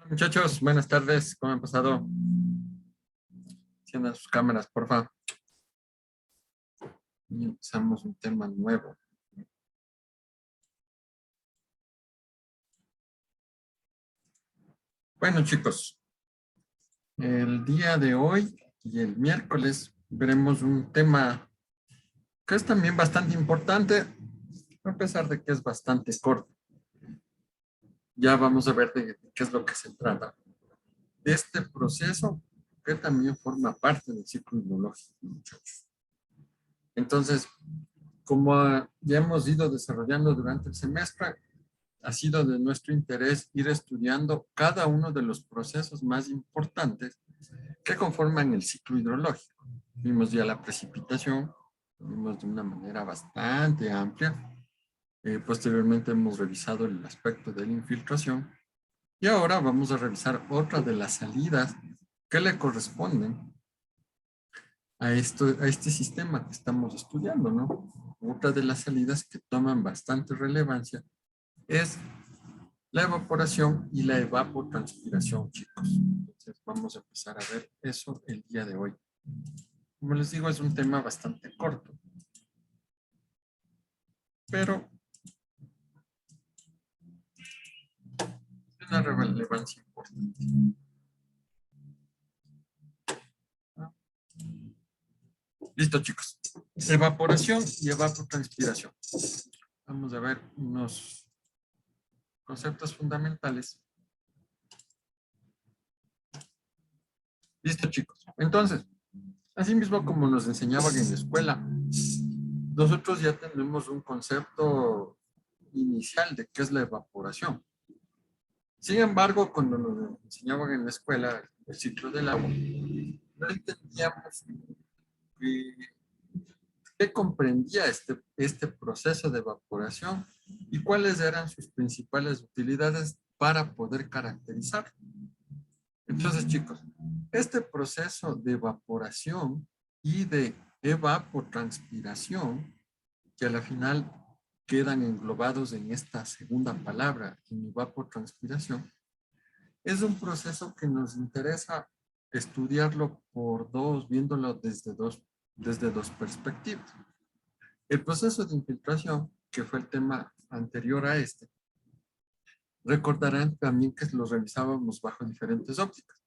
Muchachos, buenas tardes. ¿Cómo han pasado? Enciendan sus cámaras, porfa. Y empezamos un tema nuevo. Bueno, chicos, el día de hoy y el miércoles veremos un tema que es también bastante importante, a pesar de que es bastante corto. Ya vamos a ver de qué es lo que se trata. De este proceso que también forma parte del ciclo inmunológico, muchachos. Entonces, como ya hemos ido desarrollando durante el semestre, ha sido de nuestro interés ir estudiando cada uno de los procesos más importantes que conforman el ciclo hidrológico. Vimos ya la precipitación, lo vimos de una manera bastante amplia. Posteriormente hemos revisado el aspecto de la infiltración y ahora vamos a revisar otra de las salidas que le corresponden a este sistema que estamos estudiando, ¿no? Otra de las salidas que toman bastante relevancia es la evaporación y la evapotranspiración, chicos. Entonces vamos a empezar a ver eso el día de hoy. Como les digo, es un tema bastante corto, pero de una relevancia importante. Listo, chicos. Evaporación y evapotranspiración. Vamos a ver unos conceptos fundamentales. Listo, chicos. Entonces, así mismo como nos enseñaban en la escuela, nosotros ya tenemos un concepto inicial de qué es la evaporación. Sin embargo, cuando nos enseñaban en la escuela el ciclo del agua, no entendíamos qué comprendía este proceso de evaporación y cuáles eran sus principales utilidades para poder caracterizarlo. Entonces, chicos, este proceso de evaporación y de evapotranspiración, que a la final quedan englobados en esta segunda palabra, en evapotranspiración, es un proceso que nos interesa estudiarlo viéndolo desde dos perspectivas. El proceso de infiltración, que fue el tema anterior a este, recordarán también que lo revisábamos bajo diferentes ópticas.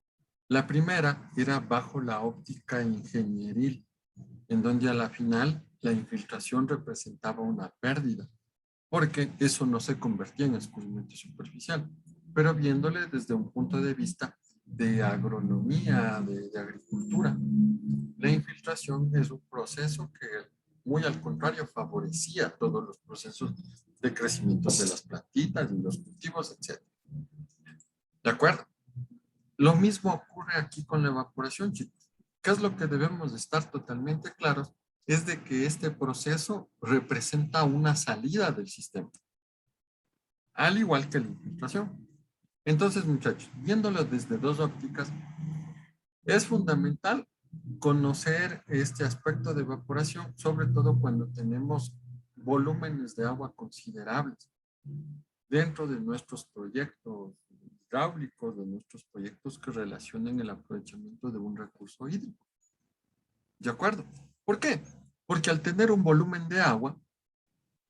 La primera era bajo la óptica ingenieril, en donde a la final la infiltración representaba una pérdida, porque eso no se convertía en escurrimiento superficial, pero viéndole desde un punto de vista de agronomía, de agricultura. La infiltración es un proceso que, muy al contrario, favorecía todos los procesos de crecimiento de las plantitas y los cultivos, etc. ¿De acuerdo? Lo mismo ocurre aquí con la evaporación, chicos. ¿Qué es lo que debemos de estar totalmente claros? Es de que este proceso representa una salida del sistema, al igual que la infiltración. Entonces, muchachos, viéndolo desde dos ópticas, es fundamental conocer este aspecto de evaporación, sobre todo cuando tenemos volúmenes de agua considerables dentro de nuestros proyectos hidráulicos, de nuestros proyectos que relacionen el aprovechamiento de un recurso hídrico. ¿De acuerdo? ¿Por qué? Porque al tener un volumen de agua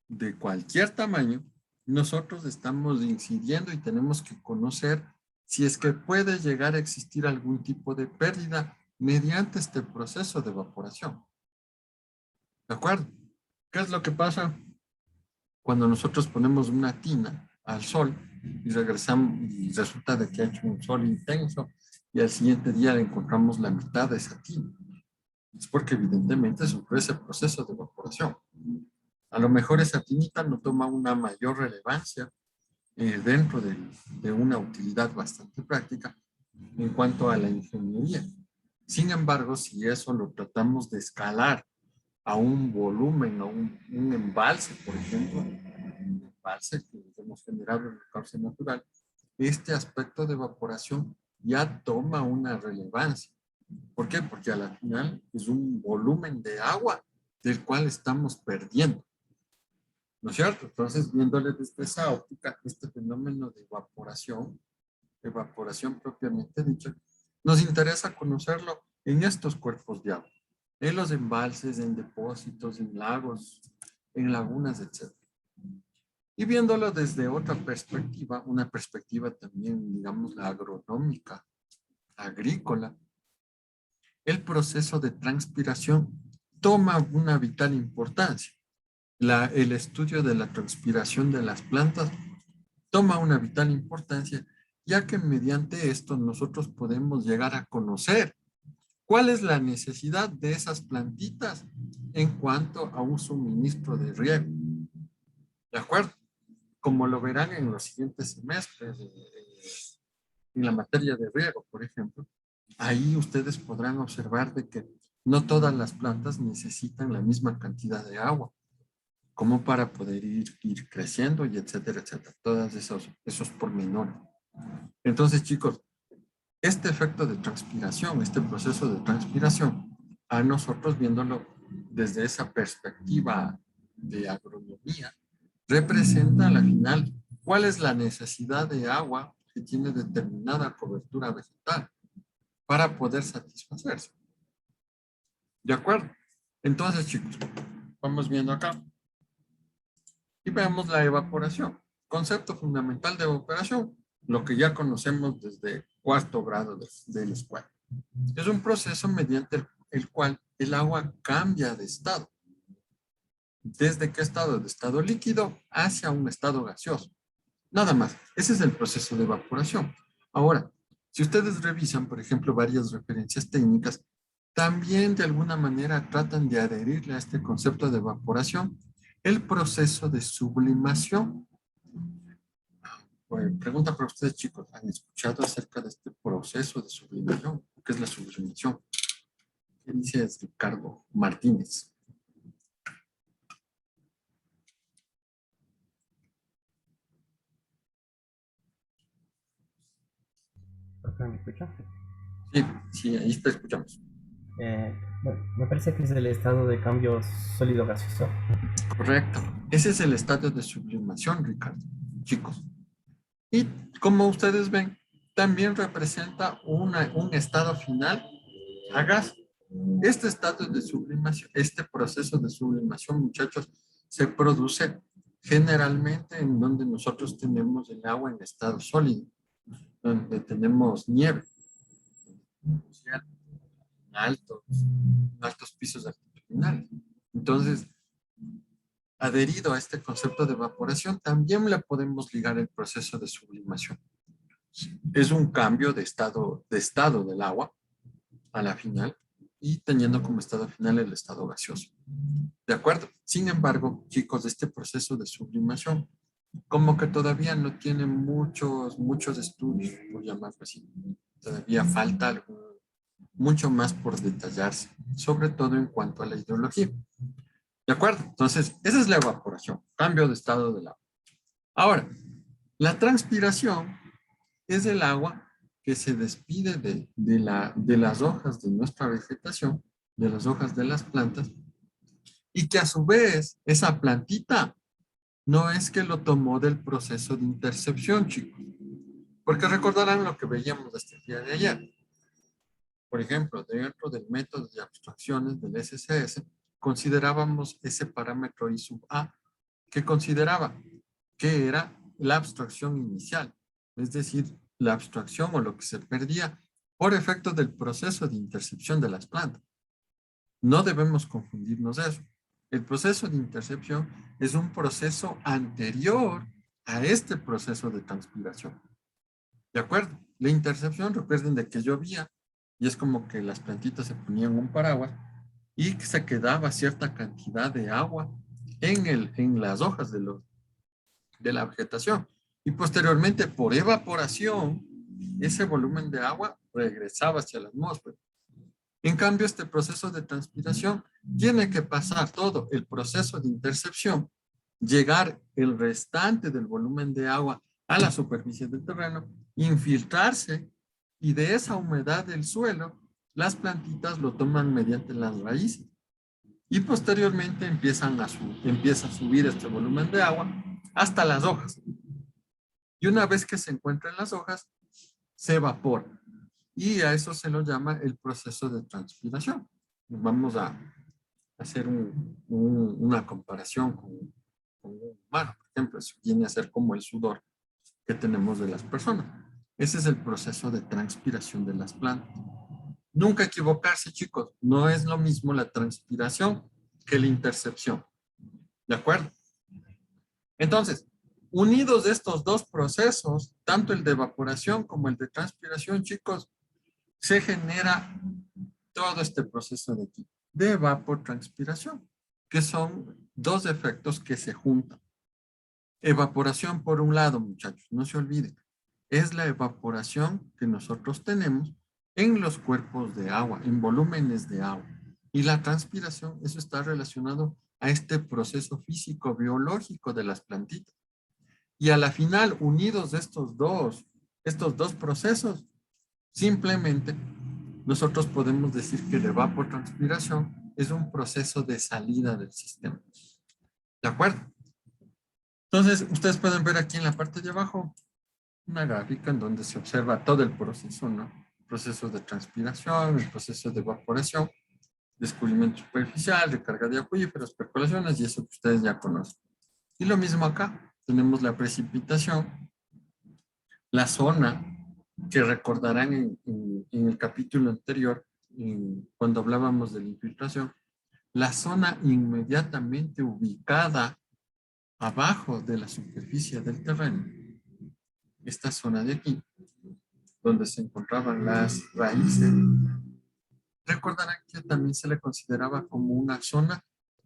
de cualquier tamaño, nosotros estamos incidiendo y tenemos que conocer si es que puede llegar a existir algún tipo de pérdida mediante este proceso de evaporación. ¿De acuerdo? ¿Qué es lo que pasa cuando nosotros ponemos una tina al sol y regresamos y resulta de que ha hecho un sol intenso y al siguiente día le encontramos la mitad de esa tina? Es porque evidentemente sufre ese proceso de evaporación. A lo mejor esa tinita no toma una mayor relevancia dentro de una utilidad bastante práctica en cuanto a la ingeniería. Sin embargo, si eso lo tratamos de escalar a un volumen, a un embalse, por ejemplo, un embalse que hemos generado en el cauce natural, este aspecto de evaporación ya toma una relevancia. ¿Por qué? Porque a la final es un volumen de agua del cual estamos perdiendo. ¿No es cierto? Entonces, viéndole desde esa óptica, este fenómeno de evaporación evaporación propiamente dicha, nos interesa conocerlo en estos cuerpos de agua, en los embalses, en depósitos, en lagos, en lagunas, etc. Y viéndolo desde otra perspectiva, una perspectiva también, digamos, la agronómica, agrícola, el proceso de transpiración toma una vital importancia. El estudio de la transpiración de las plantas toma una vital importancia, ya que mediante esto nosotros podemos llegar a conocer cuál es la necesidad de esas plantitas en cuanto a un suministro de riego. ¿De acuerdo? Como lo verán en los siguientes semestres, en la materia de riego, por ejemplo, ahí ustedes podrán observar de que no todas las plantas necesitan la misma cantidad de agua, como para poder ir creciendo y etcétera, etcétera. Todos esos pormenores. Entonces, chicos, este efecto de transpiración, este proceso de transpiración, a nosotros viéndolo desde esa perspectiva de agronomía, representa a la final cuál es la necesidad de agua que tiene determinada cobertura vegetal para poder satisfacerse. ¿De acuerdo? Entonces, chicos, vamos viendo acá y vemos la evaporación. Concepto fundamental de evaporación, lo que ya conocemos desde cuarto grado de la escuela. Es un proceso mediante el cual el agua cambia de estado. ¿Desde qué estado? De estado líquido hacia un estado gaseoso. Nada más. Ese es el proceso de evaporación. Ahora, si ustedes revisan, por ejemplo, varias referencias técnicas, también de alguna manera tratan de adherirle a este concepto de evaporación el proceso de sublimación. Pregunta para ustedes, chicos, ¿han escuchado acerca de este proceso de sublimación? ¿Qué es la sublimación? ¿Qué dice Ricardo Martínez? ¿Me escucha? Sí, sí, ahí está, escuchamos. Bueno, me parece que es el estado de cambio sólido gaseoso. Correcto. Ese es el estado de sublimación, Ricardo, chicos. Y como ustedes ven, también representa un estado final a gas. Este estado de sublimación, este proceso de sublimación, muchachos, se produce generalmente en donde nosotros tenemos el agua en estado sólido, donde tenemos nieve, altos, altos pisos altitudinales. Entonces, adherido a este concepto de evaporación, también le podemos ligar el proceso de sublimación. Es un cambio de estado del agua a la final y teniendo como estado final el estado gaseoso. ¿De acuerdo? Sin embargo, chicos, este proceso de sublimación como que todavía no tiene muchos estudios, por llamarlo así. Todavía falta mucho más por detallarse, sobre todo en cuanto a la hidrología. ¿De acuerdo? Entonces, esa es la evaporación, cambio de estado del agua. Ahora, la transpiración es el agua que se despide de las hojas de nuestra vegetación, de las hojas de las plantas, y que a su vez esa plantita no es que lo tomó del proceso de intercepción, chicos, porque recordarán lo que veíamos hasta el día de ayer. Por ejemplo, dentro del método de abstracciones del SCS, considerábamos ese parámetro I sub A, que consideraba que era la abstracción inicial, es decir, la abstracción o lo que se perdía por efecto del proceso de intercepción de las plantas. No debemos confundirnos eso. El proceso de intercepción es un proceso anterior a este proceso de transpiración. ¿De acuerdo? La intercepción, recuerden de que llovía y es como que las plantitas se ponían un paraguas y que se quedaba cierta cantidad de agua en las hojas de la vegetación. Y posteriormente, por evaporación, ese volumen de agua regresaba hacia la atmósfera. En cambio, este proceso de transpiración tiene que pasar todo el proceso de intercepción, llegar el restante del volumen de agua a la superficie del terreno, infiltrarse y de esa humedad del suelo, las plantitas lo toman mediante las raíces y posteriormente empieza a subir este volumen de agua hasta las hojas. Y una vez que se encuentran las hojas, se evapora. Y a eso se lo llama el proceso de transpiración. Vamos a hacer una comparación con un humano. Por ejemplo, eso viene a ser como el sudor que tenemos de las personas. Ese es el proceso de transpiración de las plantas. Nunca equivocarse, chicos. No es lo mismo la transpiración que la intercepción. ¿De acuerdo? Entonces, unidos estos dos procesos, tanto el de evaporación como el de transpiración, chicos, se genera todo este proceso de aquí, de evapotranspiración, que son dos efectos que se juntan. Evaporación por un lado, muchachos, no se olviden, es la evaporación que nosotros tenemos en los cuerpos de agua, en volúmenes de agua. Y la transpiración, eso está relacionado a este proceso físico-biológico de las plantitas. Y a la final, unidos estos dos procesos, simplemente nosotros podemos decir que la evapotranspiración es un proceso de salida del sistema. ¿De acuerdo? Entonces, ustedes pueden ver aquí en la parte de abajo una gráfica en donde se observa todo el proceso, ¿no? El proceso de transpiración, el proceso de evaporación, descubrimiento superficial, recarga de acuíferos, percolaciones y eso que ustedes ya conocen. Y lo mismo acá, tenemos la precipitación, la zona que recordarán en el capítulo anterior, cuando hablábamos de la infiltración, la zona inmediatamente ubicada abajo de la superficie del terreno, esta zona de aquí, donde se encontraban las raíces, recordarán que también se le consideraba como una zona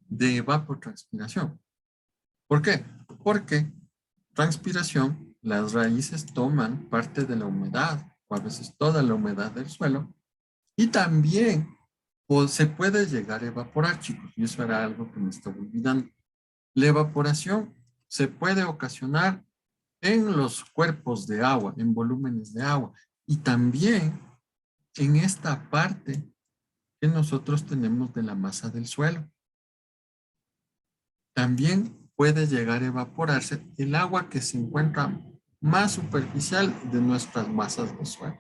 de evapotranspiración. ¿Por qué? Porque transpiración, las raíces toman parte de la humedad, o a veces toda la humedad del suelo, y también se puede llegar a evaporar, chicos, y eso era algo que me estaba olvidando. La evaporación se puede ocasionar en los cuerpos de agua, en volúmenes de agua, y también en esta parte que nosotros tenemos de la masa del suelo. También puede llegar a evaporarse el agua que se encuentra más superficial de nuestras masas de suelo.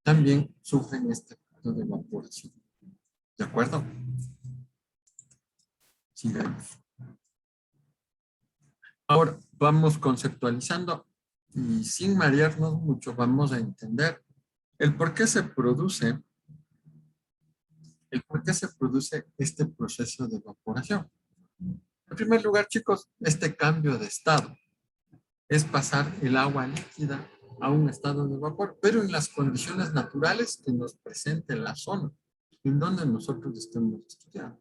También sufren este efecto de evaporación. ¿De acuerdo? Sigamos. Ahora vamos conceptualizando y sin marearnos mucho vamos a entender el por qué se produce este proceso de evaporación. En primer lugar, chicos, este cambio de estado es pasar el agua líquida a un estado de vapor, pero en las condiciones naturales que nos presente la zona en donde nosotros estemos estudiando.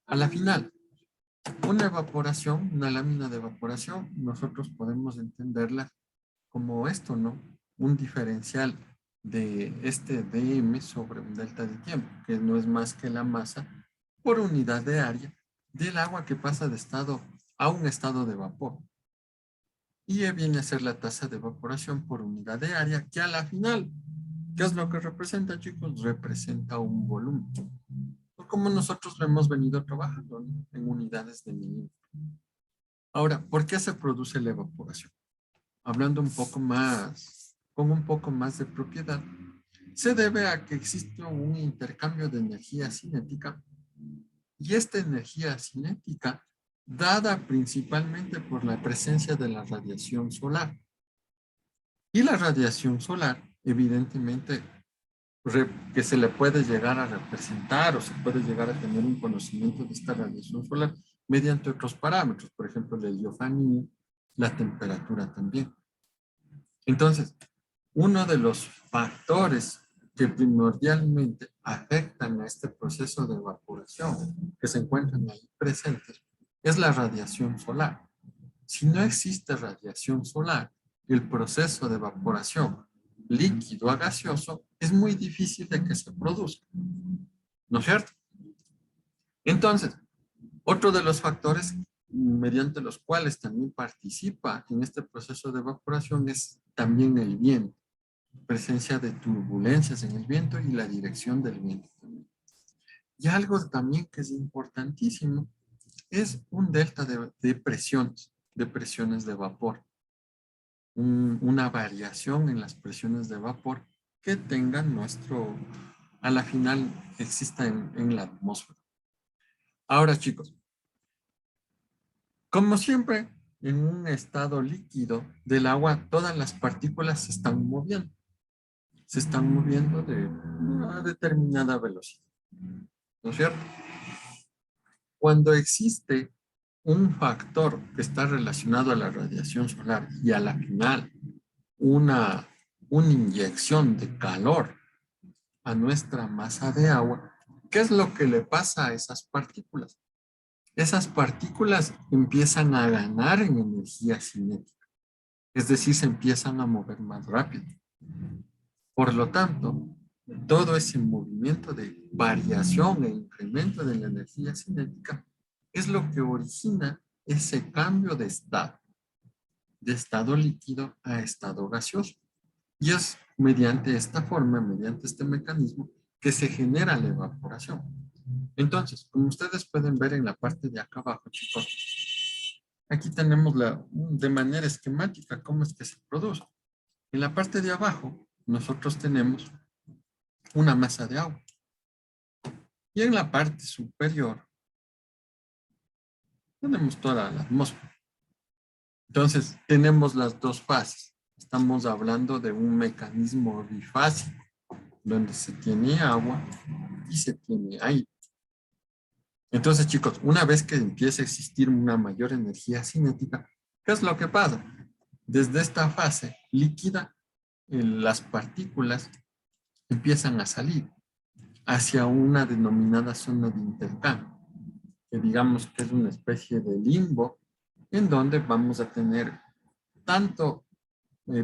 A la final, una evaporación, una lámina de evaporación, nosotros podemos entenderla como esto, ¿no? Un diferencial de este dm sobre un delta de tiempo, que no es más que la masa por unidad de área del agua que pasa de estado a un estado de vapor. Y viene a ser la tasa de evaporación por unidad de área, que a la final, ¿qué es lo que representa, chicos? Representa un volumen. Como nosotros lo hemos venido trabajando, ¿no? En unidades de milímetro. Ahora, ¿por qué se produce la evaporación? Hablando un poco más, con un poco más de propiedad, se debe a que existe un intercambio de energía cinética y esta energía cinética dada principalmente por la presencia de la radiación solar. Y la radiación solar, evidentemente, que se le puede llegar a representar o se puede llegar a tener un conocimiento de esta radiación solar mediante otros parámetros, por ejemplo, la heliofanía, la temperatura también. Entonces, uno de los factores que primordialmente afectan a este proceso de evaporación que se encuentran ahí presentes es la radiación solar. Si no existe radiación solar, el proceso de evaporación líquido a gaseoso es muy difícil de que se produzca, ¿no es cierto? Entonces, otro de los factores mediante los cuales también participa en este proceso de evaporación es también el viento, presencia de turbulencias en el viento y la dirección del viento también. Y algo también que es importantísimo es un delta de presiones de vapor. una variación en las presiones de vapor que tengan a la final exista en la atmósfera. Ahora, chicos, como siempre, en un estado líquido del agua, todas las partículas se están moviendo. Se están moviendo de una determinada velocidad. ¿No es cierto? Cuando existe un factor que está relacionado a la radiación solar y a la final una inyección de calor a nuestra masa de agua, ¿qué es lo que le pasa a esas partículas? Esas partículas empiezan a ganar en energía cinética, es decir, se empiezan a mover más rápido. Por lo tanto, todo ese movimiento de variación e incremento de la energía cinética es lo que origina ese cambio de estado líquido a estado gaseoso. Y es mediante esta forma, mediante este mecanismo, que se genera la evaporación. Entonces, como ustedes pueden ver en la parte de acá abajo, chicos, aquí tenemos de manera esquemática cómo es que se produce. En la parte de abajo, nosotros tenemos una masa de agua. Y en la parte superior, tenemos toda la atmósfera. Entonces, tenemos las dos fases. Estamos hablando de un mecanismo bifásico, donde se tiene agua y se tiene aire. Entonces, chicos, una vez que empieza a existir una mayor energía cinética, ¿qué es lo que pasa? Desde esta fase líquida, las partículas empiezan a salir hacia una denominada zona de intercambio, que digamos que es una especie de limbo en donde vamos a tener tanto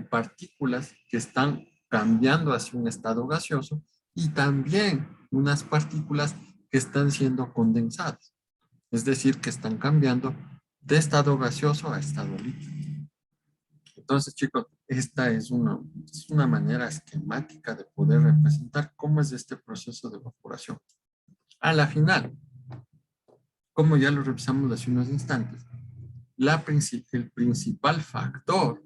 partículas que están cambiando hacia un estado gaseoso y también unas partículas que están siendo condensadas, es decir, que están cambiando de estado gaseoso a estado líquido. Entonces, chicos, esta es una manera esquemática de poder representar cómo es este proceso de evaporación. A la final, como ya lo revisamos hace unos instantes, el principal factor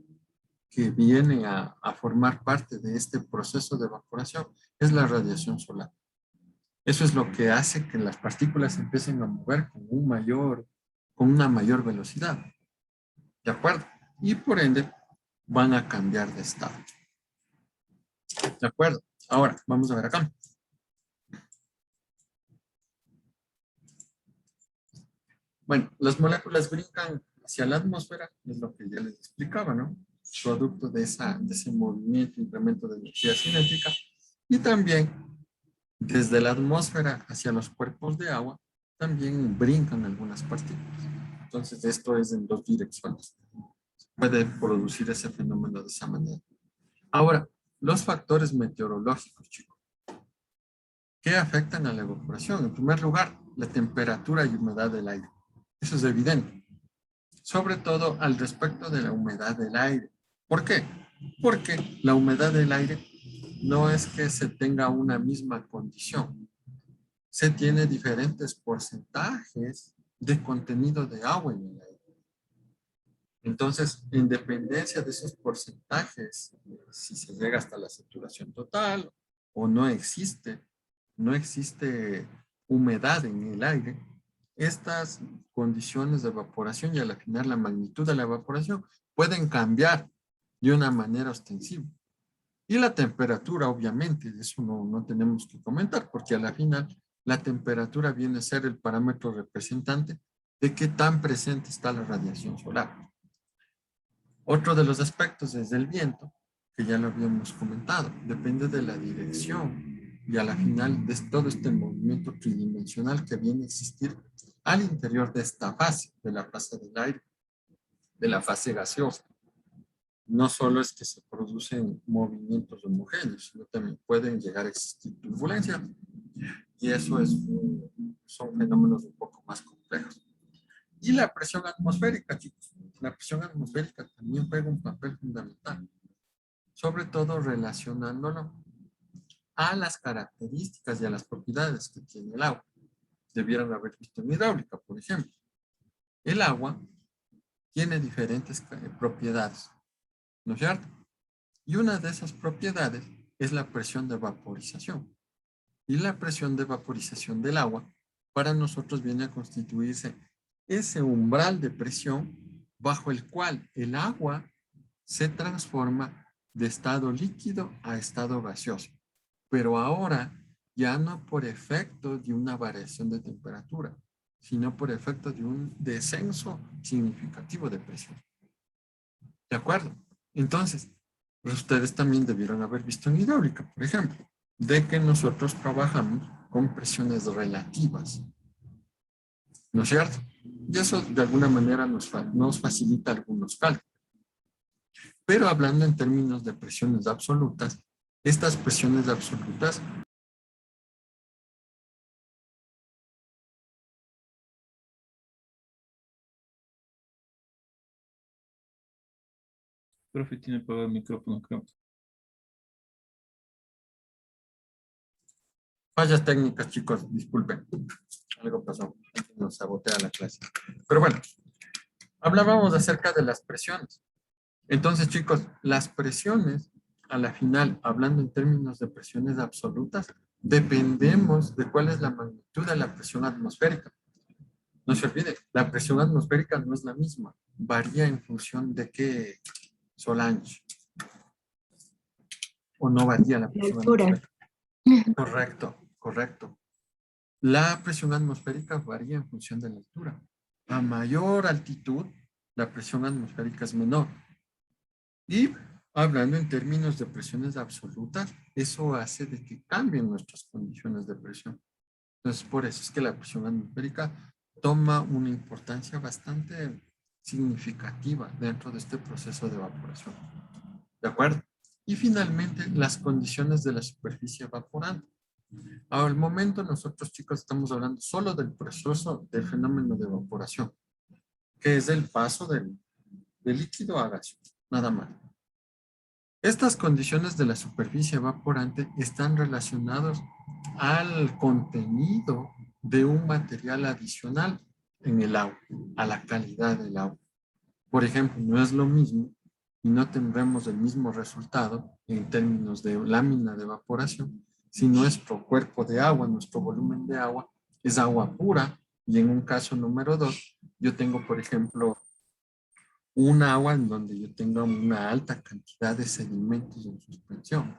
que viene a formar parte de este proceso de evaporación es la radiación solar. Eso es lo que hace que las partículas empiecen a mover con una mayor velocidad. ¿De acuerdo? Y por ende van a cambiar de estado. ¿De acuerdo? Ahora, vamos a ver acá. Bueno, las moléculas brincan hacia la atmósfera, es lo que ya les explicaba, ¿no? Producto de ese movimiento, incremento de energía cinética. Y también, desde la atmósfera hacia los cuerpos de agua, también brincan algunas partículas. Entonces, esto es en dos direcciones. Puede producir ese fenómeno de esa manera. Ahora, los factores meteorológicos, chicos, ¿qué afectan a la evaporación? En primer lugar, la temperatura y humedad del aire. Eso es evidente. Sobre todo al respecto de la humedad del aire. ¿Por qué? Porque la humedad del aire no es que se tenga una misma condición. Se tiene diferentes porcentajes de contenido de agua en el aire. Entonces, en dependencia de esos porcentajes, si se llega hasta la saturación total o no existe humedad en el aire, estas condiciones de evaporación y al final la magnitud de la evaporación pueden cambiar de una manera ostensible. Y la temperatura, obviamente, eso no tenemos que comentar, porque a la final la temperatura viene a ser el parámetro representante de qué tan presente está la radiación solar. Otro de los aspectos es el viento, que ya lo habíamos comentado. Depende de la dirección y a la final de todo este movimiento tridimensional que viene a existir al interior de esta fase, de la fase del aire, de la fase gaseosa. No solo es que se producen movimientos homogéneos, sino también pueden llegar a existir turbulencias. Y eso son fenómenos un poco más complejos. Y la presión atmosférica, chicos. La presión atmosférica también juega un papel fundamental, sobre todo relacionándolo a las características y a las propiedades que tiene el agua. Debieron haber visto en hidráulica, por ejemplo. El agua tiene diferentes propiedades. ¿no es cierto? Y una de esas propiedades es la presión de vaporización. Y la presión de vaporización del agua para nosotros viene a constituirse ese umbral de presión bajo el cual el agua se transforma de estado líquido a estado gaseoso. Pero ahora ya no por efecto de una variación de temperatura, sino por efecto de un descenso significativo de presión. ¿De acuerdo? Entonces, ustedes también debieron haber visto en hidráulica, por ejemplo, de que nosotros trabajamos con presiones relativas, ¿no es cierto? Y eso de alguna manera nos facilita algunos cálculos. Pero hablando en términos de presiones absolutas, estas presiones absolutas Profe, tiene apagado el micrófono, creo. fallas técnicas, chicos, disculpen. Algo pasó, nos sabotea la clase. Pero bueno, hablábamos acerca de las presiones. Entonces, chicos, las presiones, a la final, hablando en términos de presiones absolutas, dependemos de cuál es la magnitud de la presión atmosférica. No se olvide, la presión atmosférica no es la misma, varía en función de qué Solange, o no varía la La presión altura. atmosférica. Correcto, correcto. La presión atmosférica varía en función de la altura. A mayor altitud, la presión atmosférica es menor. Y hablando en términos de presiones absolutas, eso hace de que cambien nuestras condiciones de presión. Entonces, por eso es que la presión atmosférica toma una importancia bastante significativa dentro de este proceso de evaporación. ¿De acuerdo? Y finalmente, las condiciones de la superficie evaporante. Al momento nosotros, chicos, estamos hablando solo del proceso del fenómeno de evaporación, que es el paso del líquido a gaseoso, nada más. Estas condiciones de la superficie evaporante están relacionadas al contenido de un material adicional en el agua, a la calidad del agua. Por ejemplo, no es lo mismo y no tendremos el mismo resultado en términos de lámina de evaporación si nuestro cuerpo de agua, nuestro volumen de agua es agua pura y en un caso número 2, yo tengo, por ejemplo, un agua en donde yo tenga una alta cantidad de sedimentos en suspensión,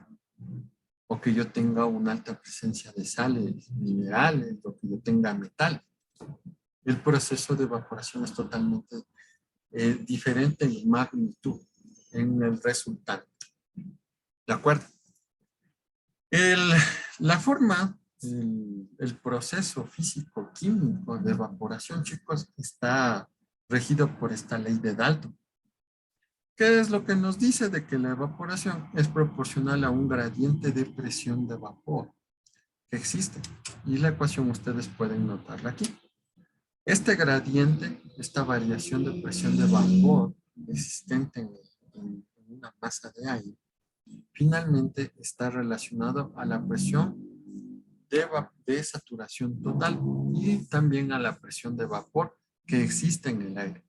o que yo tenga una alta presencia de sales, minerales, o que yo tenga metal. El proceso de evaporación es totalmente diferente en magnitud, en el resultante. ¿De acuerdo? La forma, el proceso físico-químico de evaporación, chicos, está regido por esta ley de Dalton. ¿Qué es lo que nos dice? De que la evaporación es proporcional a un gradiente de presión de vapor que existe. Y la ecuación ustedes pueden notarla aquí. Este gradiente, esta variación de presión de vapor existente en una masa de aire, finalmente está relacionado a la presión de saturación total y también a la presión de vapor que existe en el aire,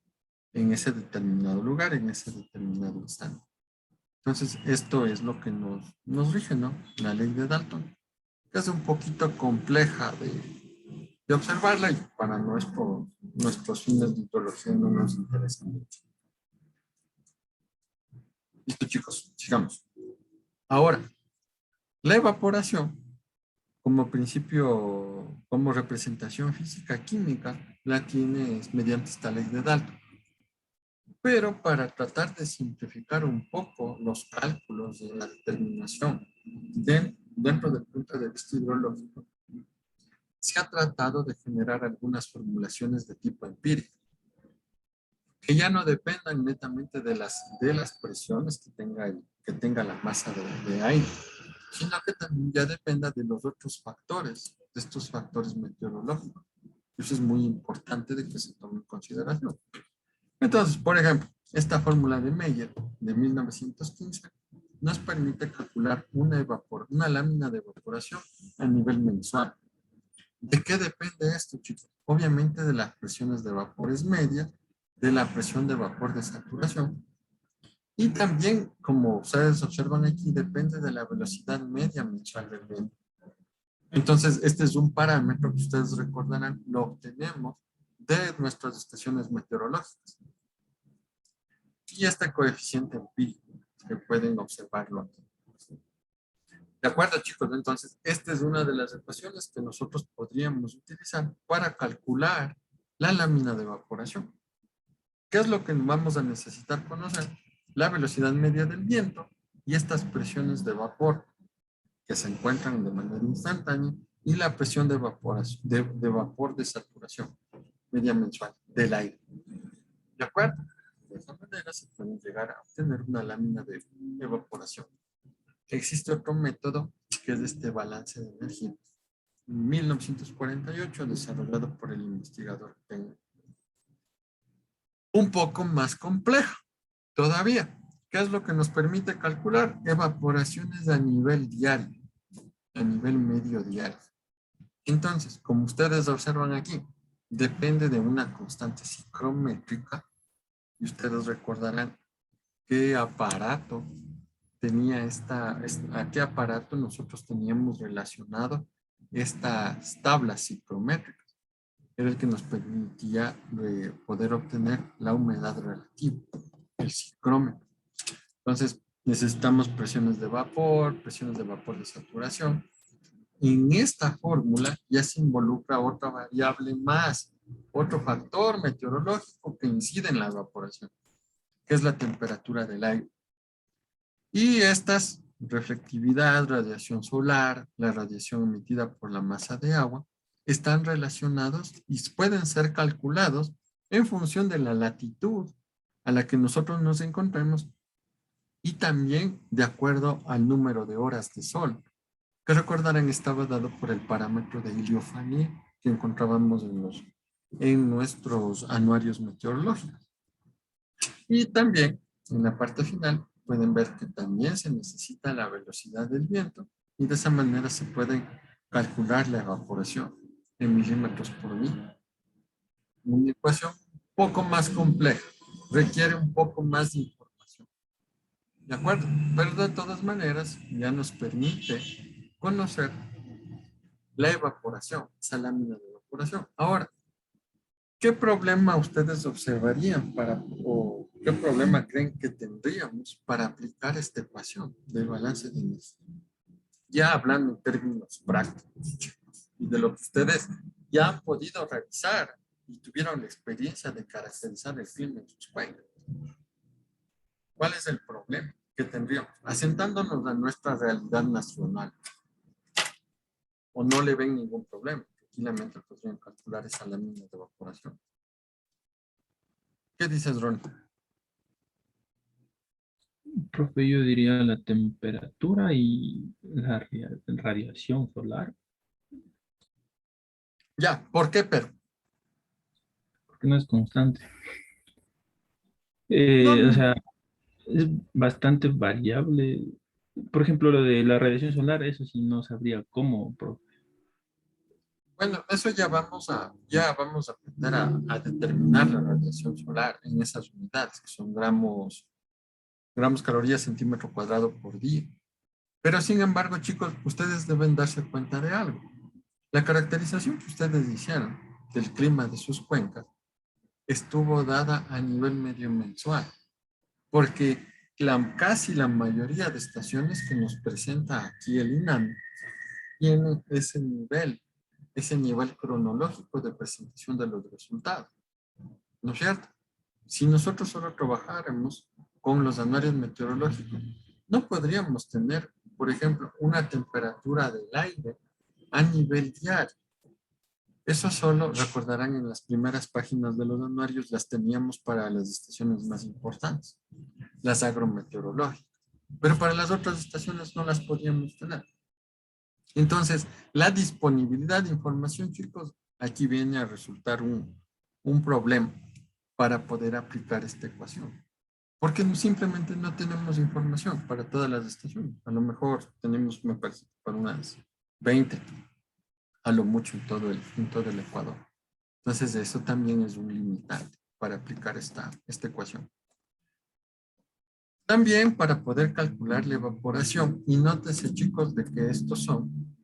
en ese determinado lugar, en ese determinado instante. Entonces, esto es lo que nos rige, ¿no? La ley de Dalton, que es un poquito compleja de observarla y para nuestros fines de hidrología no nos interesa mucho. Listo, chicos, sigamos. Ahora, la evaporación, como principio, como representación física química, la tienes mediante esta ley de Dalton. Pero para tratar de simplificar un poco los cálculos de la determinación dentro del punto de vista hidrológico, se ha tratado de generar algunas formulaciones de tipo empírico, que ya no dependan netamente de las presiones que tenga la masa de aire, sino que también ya dependa de los otros factores, de estos factores meteorológicos. Eso es muy importante de que se tome en consideración. Entonces, por ejemplo, esta fórmula de Meyer de 1915 nos permite calcular una lámina de evaporación a nivel mensual. ¿De qué depende esto, chicos? Obviamente de las presiones de vapores medias, de la presión de vapor de saturación Y también, como ustedes observan aquí, depende de la velocidad media mensual del viento. Entonces, este es un parámetro que ustedes recordarán, lo obtenemos de nuestras estaciones meteorológicas. Y este coeficiente empírico, que pueden observarlo aquí. De acuerdo, chicos, entonces, esta es una de las ecuaciones que nosotros podríamos utilizar para calcular la lámina de evaporación. ¿Qué es lo que vamos a necesitar conocer? La velocidad media del viento y estas presiones de vapor que se encuentran de manera instantánea y la presión de evaporación, de vapor de saturación media mensual del aire. ¿De acuerdo? De esa manera se puede llegar a obtener una lámina de evaporación. Existe otro método que es este balance de energía. En 1948, desarrollado por el investigador Penn. Un poco más complejo todavía. ¿Qué es lo que nos permite calcular? Evaporaciones a nivel diario, a nivel medio diario. Entonces, como ustedes observan aquí, depende de una constante psicométrica y ustedes recordarán qué aparato tenía a qué aparato nosotros teníamos relacionado estas tablas psicométricas. Era el que nos permitía poder obtener la humedad relativa, el psicrómetro. Entonces, necesitamos presiones de vapor de saturación. En esta fórmula ya se involucra otra variable más, otro factor meteorológico que incide en la evaporación, que es la temperatura del aire. Y estas, reflectividad, radiación solar, la radiación emitida por la masa de agua, están relacionados y pueden ser calculados en función de la latitud a la que nosotros nos encontremos y también de acuerdo al número de horas de sol, que recordarán estaba dado por el parámetro de Ilio-Fanny que encontrábamos en nuestros anuarios meteorológicos. Y también en la parte final pueden ver que también se necesita la velocidad del viento y de esa manera se puede calcular la evaporación en milímetros por día. Una ecuación un poco más compleja, requiere un poco más de información. ¿De acuerdo? Pero de todas maneras ya nos permite conocer la evaporación, esa lámina de evaporación. Ahora, ¿qué problema ustedes observarían o qué problema creen que tendríamos para aplicar esta ecuación del balance de energía? Ya hablando en términos prácticos, chicos, y de lo que ustedes ya han podido revisar y tuvieron la experiencia de caracterizar el clima en sus cuencas. ¿Cuál es el problema que tendríamos? Asentándonos a nuestra realidad nacional. ¿O no le ven ningún problema? Tranquilamente podrían calcular esa lámina de evaporación. ¿Qué dices, Ron? Profe, yo diría la temperatura y la radiación solar, Ya, ¿por qué, pero? porque no es constante. No, O sea, es bastante variable. Por ejemplo, lo de la radiación solar, eso sí no sabría cómo, profe. bueno, eso ya vamos a aprender a determinar la radiación solar en esas unidades, que son gramos calorías centímetro cuadrado por día. Pero sin embargo, chicos, ustedes deben darse cuenta de algo. La caracterización que ustedes hicieron del clima de sus cuencas estuvo dada a nivel medio mensual, porque casi la mayoría de estaciones que nos presenta aquí el INAMI tienen ese nivel cronológico de presentación de los resultados, ¿no es cierto? Si nosotros solo trabajáramos con los anuarios meteorológicos, no podríamos tener, por ejemplo, una temperatura del aire a nivel diario. Eso solo recordarán en las primeras páginas de los anuarios las teníamos para las estaciones más importantes, las agrometeorológicas. Pero para las otras estaciones no las podíamos tener. Entonces, la disponibilidad de información, chicos, aquí viene a resultar un problema para poder aplicar esta ecuación. Porque simplemente no tenemos información para todas las estaciones. A lo mejor tenemos, me parece, para unas 20, a lo mucho en todo el Ecuador. Entonces, eso también es un limitante para aplicar esta ecuación. También para poder calcular la evaporación, y nótese chicos de que estos son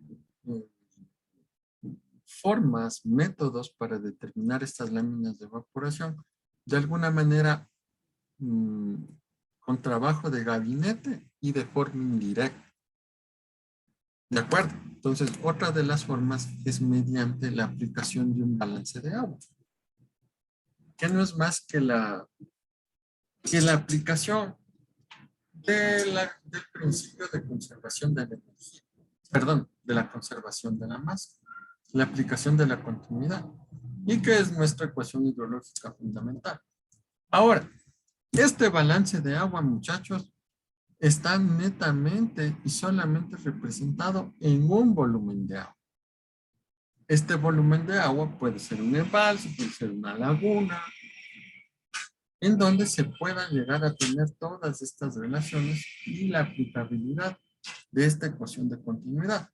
eh, formas, métodos para determinar estas láminas de evaporación, de alguna manera con trabajo de gabinete y de forma indirecta. ¿De acuerdo? Entonces, otra de las formas es mediante la aplicación de un balance de agua, que no es más que la aplicación del principio de conservación de la energía, perdón, de la conservación de la masa, la aplicación de la continuidad, y que es nuestra ecuación hidrológica fundamental. Ahora, este balance de agua, muchachos, está netamente y solamente representado en un volumen de agua. Este volumen de agua puede ser un embalse, puede ser una laguna, en donde se puedan llegar a tener todas estas relaciones y la aplicabilidad de esta ecuación de continuidad.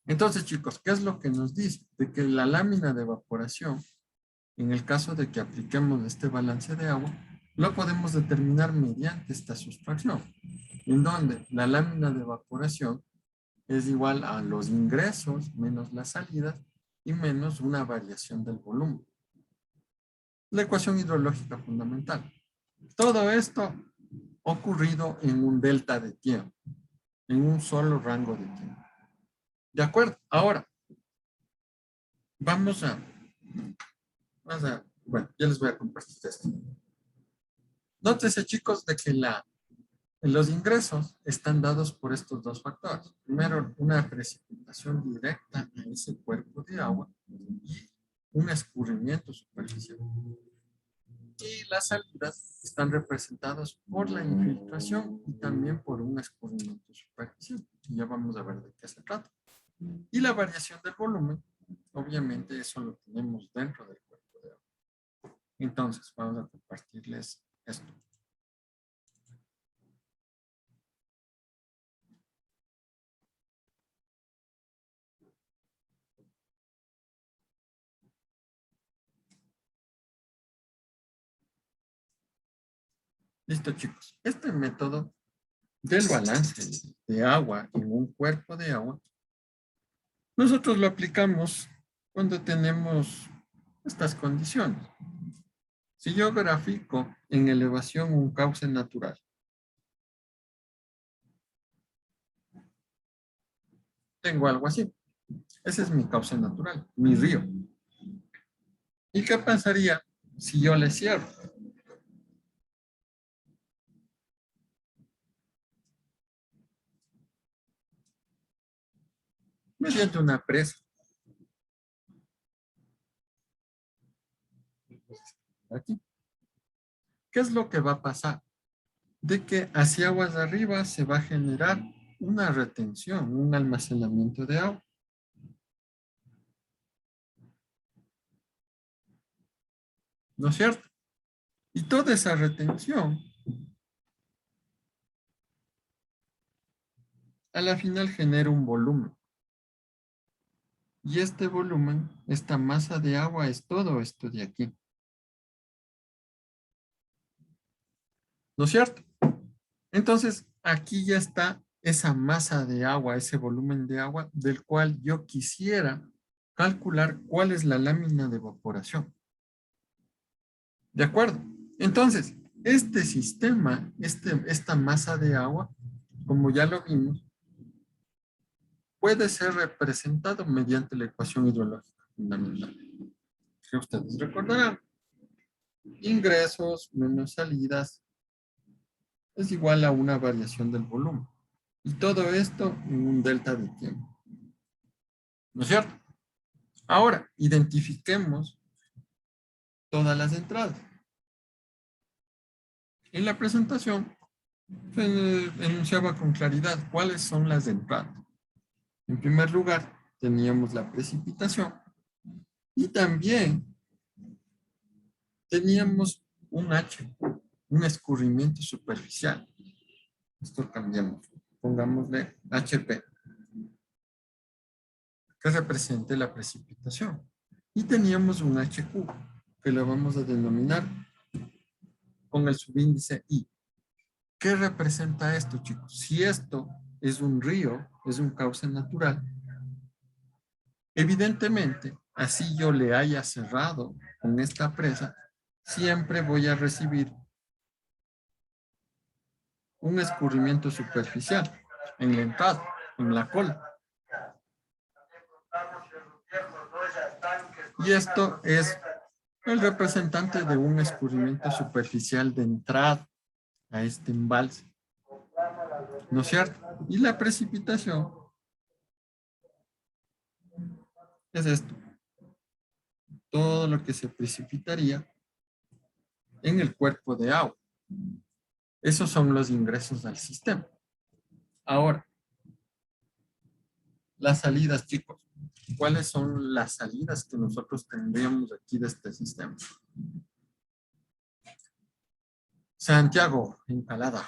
Entonces, chicos, ¿qué es lo que nos dice? De que la lámina de evaporación, en el caso de que apliquemos este balance de agua, lo podemos determinar mediante esta sustracción, en donde la lámina de evaporación es igual a los ingresos menos las salidas y menos una variación del volumen. La ecuación hidrológica fundamental. Todo esto ocurrido en un delta de tiempo, en un solo rango de tiempo. ¿De acuerdo? Ahora, vamos a bueno, ya les voy a compartir esto. Nótese, chicos, de que los ingresos están dados por estos dos factores. Primero, una precipitación directa a ese cuerpo de agua y un escurrimiento superficial. Y las salidas están representadas por la infiltración y también por un escurrimiento superficial. Y ya vamos a ver de qué se trata. Y la variación del volumen, obviamente eso lo tenemos dentro del cuerpo de agua. Entonces, vamos a compartirles esto. Listo, chicos. Este método del balance de agua en un cuerpo de agua, nosotros lo aplicamos cuando tenemos estas condiciones. Si yo grafico en elevación un cauce natural, tengo algo así. Ese es mi cauce natural, mi río. ¿Y qué pasaría si yo le cierro? Mediante una presa. Aquí. ¿Qué es lo que va a pasar? De que hacia aguas de arriba se va a generar una retención, un almacenamiento de agua. ¿No es cierto? Y toda esa retención, a la final genera un volumen. Y este volumen, esta masa de agua es todo esto de aquí. ¿No es cierto? Entonces, aquí ya está esa masa de agua, ese volumen de agua del cual yo quisiera calcular cuál es la lámina de evaporación. ¿De acuerdo? Entonces, este sistema, esta masa de agua, como ya lo vimos, puede ser representado mediante la ecuación hidrológica fundamental. Que ustedes recordarán. Ingresos menos salidas es igual a una variación del volumen. Y todo esto en un delta de tiempo. ¿No es cierto? Ahora, identifiquemos todas las entradas. En la presentación se enunciaba con claridad cuáles son las entradas. En primer lugar, teníamos la precipitación y también teníamos un H, un escurrimiento superficial. Esto cambiamos. Pongámosle HP, que represente la precipitación. Y teníamos un HQ, que lo vamos a denominar con el subíndice I. ¿Qué representa esto, chicos? Si esto es un río, es un cauce natural, evidentemente, así yo le haya cerrado con esta presa, siempre voy a recibir un escurrimiento superficial en la entrada, en la cola. Y esto es el representante de un escurrimiento superficial de entrada a este embalse. ¿No es cierto? Y la precipitación es esto. Todo lo que se precipitaría en el cuerpo de agua. Esos son los ingresos al sistema. Ahora, las salidas, chicos. ¿Cuáles son las salidas que nosotros tendríamos aquí de este sistema? Santiago, Encalada.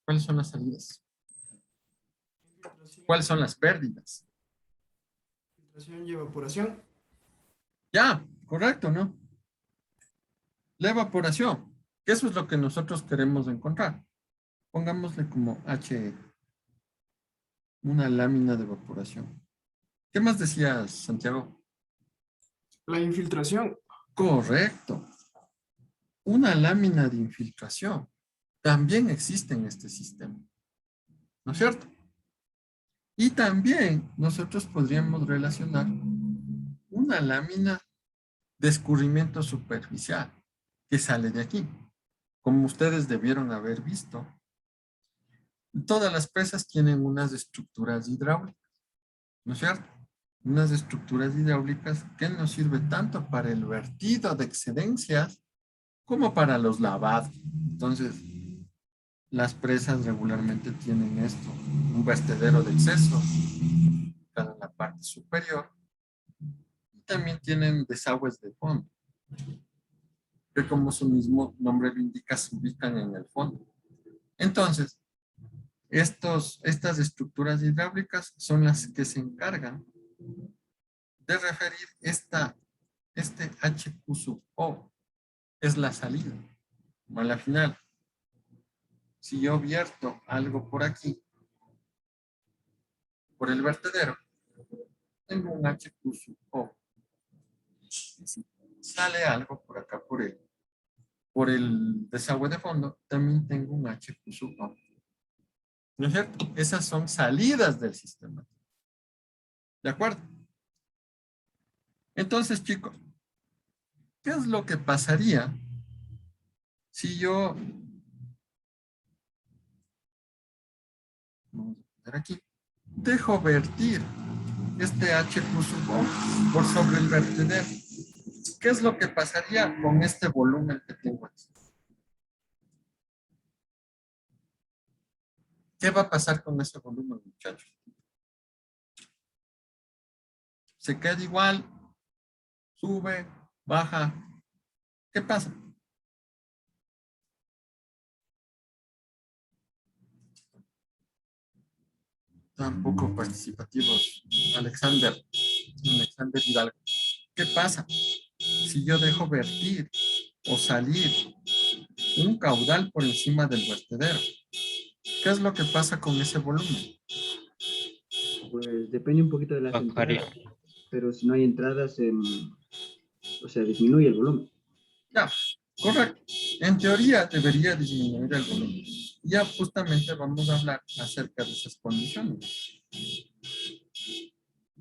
¿Cuáles son las salidas? ¿Cuáles son las pérdidas? Filtración y evaporación. Ya, correcto, ¿no? La evaporación, que eso es lo que nosotros queremos encontrar. Pongámosle como H, una lámina de evaporación. ¿Qué más decías, Santiago? La infiltración. Correcto. Una lámina de infiltración también existe en este sistema. ¿No es cierto? Y también nosotros podríamos relacionar una lámina de escurrimiento superficial que sale de aquí. Como ustedes debieron haber visto, todas las presas tienen unas estructuras hidráulicas, ¿no es cierto? Unas estructuras hidráulicas que nos sirven tanto para el vertido de excedencias como para los lavados. Entonces, las presas regularmente tienen esto, un vertedero de exceso en la parte superior. Y también tienen desagües de fondo, que como su mismo nombre lo indica, se ubican en el fondo. Entonces, estas estructuras hidráulicas son las que se encargan de referir este HQ sub O, es la salida. A la final, si yo vierto algo por aquí, por el vertedero, tengo un HQ sub O. Si sale algo por acá, por el desagüe de fondo, también tengo un HQ sub O. ¿No es cierto? Esas son salidas del sistema. ¿De acuerdo? Entonces, chicos, ¿qué es lo que pasaría si yo, vamos a poner aquí, dejo vertir este HQ sub O por sobre el vertedero? ¿Qué es lo que pasaría con este volumen que tengo aquí? ¿Qué va a pasar con ese volumen, muchachos? ¿Se queda igual? ¿Sube? ¿Baja? ¿Qué pasa? Tampoco participativos. Alexander Hidalgo. ¿Qué pasa si yo dejo vertir o salir un caudal por encima del vertedero? ¿Qué es lo que pasa con ese volumen? Pues depende un poquito de las Bajaría. entradas, pero si no hay entradas, o sea, disminuye el volumen. Ya, correcto. En teoría debería disminuir el volumen. Ya justamente vamos a hablar acerca de esas condiciones.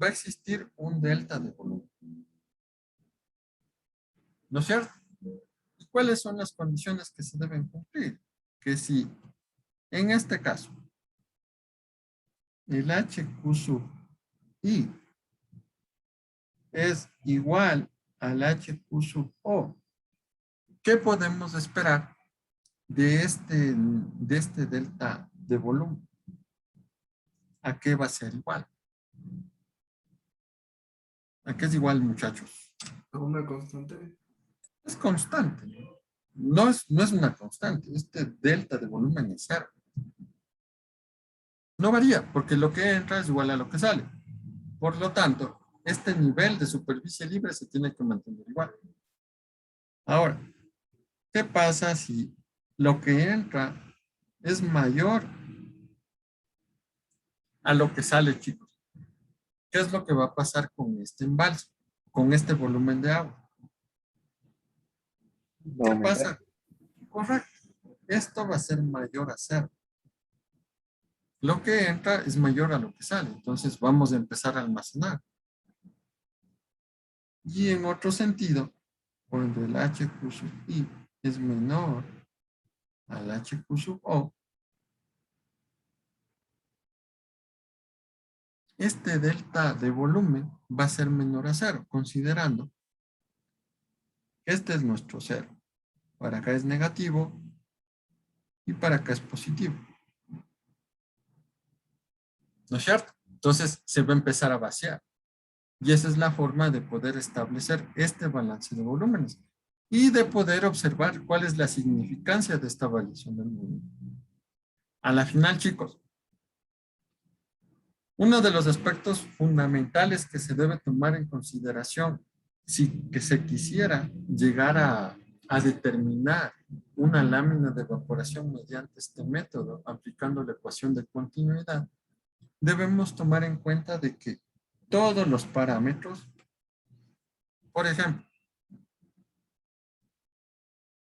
Va a existir un delta de volumen. ¿No es cierto? ¿Cuáles son las condiciones que se deben cumplir? Que si en este caso el HQ sub I es igual al HQ sub O, ¿qué podemos esperar de este delta de volumen? ¿A qué va a ser igual? ¿A qué es igual, muchachos? A una constante. Es constante. No es una constante. Este delta de volumen es cero. No varía, porque lo que entra es igual a lo que sale. Por lo tanto, este nivel de superficie libre se tiene que mantener igual. Ahora, ¿qué pasa si lo que entra es mayor a lo que sale, chicos. ¿Qué es lo que va a pasar con este embalse? Con este volumen de agua. ¿Qué pasa? Correcto. Esto va a ser mayor a cero. Lo que entra es mayor a lo que sale. Entonces vamos a empezar a almacenar. Y en otro sentido, cuando el HQ sub I es menor al HQ sub O, este delta de volumen va a ser menor a cero, considerando que este es nuestro cero. Para acá es negativo y para acá es positivo. ¿No es cierto? Entonces se va a empezar a vaciar. Y esa es la forma de poder establecer este balance de volúmenes y de poder observar cuál es la significancia de esta variación del volumen. A la final, chicos, uno de los aspectos fundamentales que se debe tomar en consideración si que se quisiera llegar a determinar una lámina de evaporación mediante este método, aplicando la ecuación de continuidad, debemos tomar en cuenta de que todos los parámetros, por ejemplo,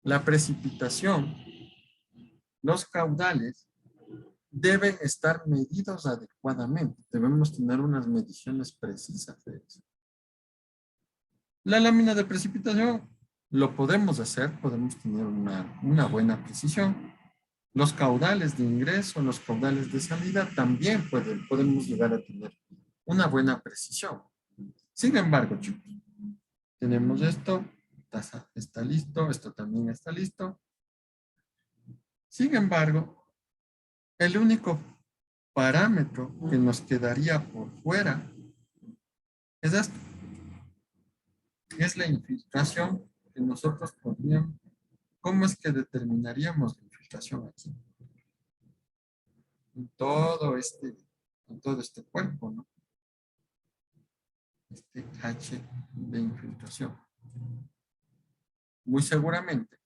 la precipitación, los caudales, deben estar medidos adecuadamente. Debemos tener unas mediciones precisas de eso. La lámina de precipitación lo podemos hacer, podemos tener una buena precisión. Los caudales de ingreso, los caudales de salida también podemos llegar a tener una buena precisión. Sin embargo, chicos, tenemos esto, está listo, esto también está listo. Sin embargo, el único parámetro que nos quedaría por fuera es esto. Es la infiltración que nosotros podríamos. ¿Cómo es que determinaríamos la infiltración aquí? En todo este cuerpo, ¿no? Este H de infiltración. Muy seguramente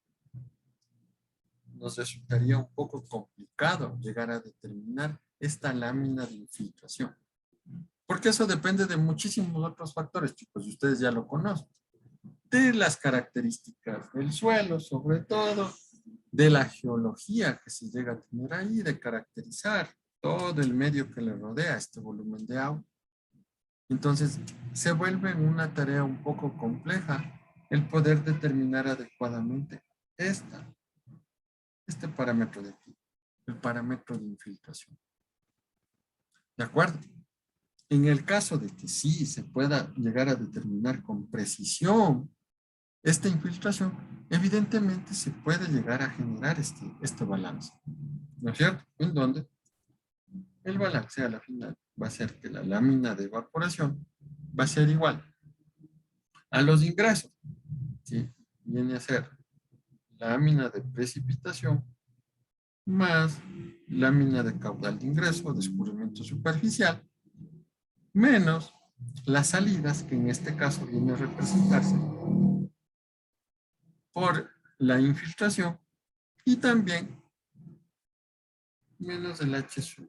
nos resultaría un poco complicado llegar a determinar esta lámina de infiltración. Porque eso depende de muchísimos otros factores, chicos, y ustedes ya lo conocen. De las características del suelo, sobre todo, de la geología que se llega a tener ahí, de caracterizar todo el medio que le rodea a este volumen de agua. Entonces, se vuelve una tarea un poco compleja el poder determinar adecuadamente este parámetro de aquí, el parámetro de infiltración. ¿De acuerdo? En el caso de que sí se pueda llegar a determinar con precisión esta infiltración, evidentemente se puede llegar a generar este balance. ¿No es cierto? En donde el balance a la final va a ser que la lámina de evaporación va a ser igual a los ingresos. ¿Sí? Viene a ser lámina de precipitación más lámina de caudal de ingreso, descubrimiento superficial, menos las salidas, que en este caso viene a representarse por la infiltración, y también menos el HQ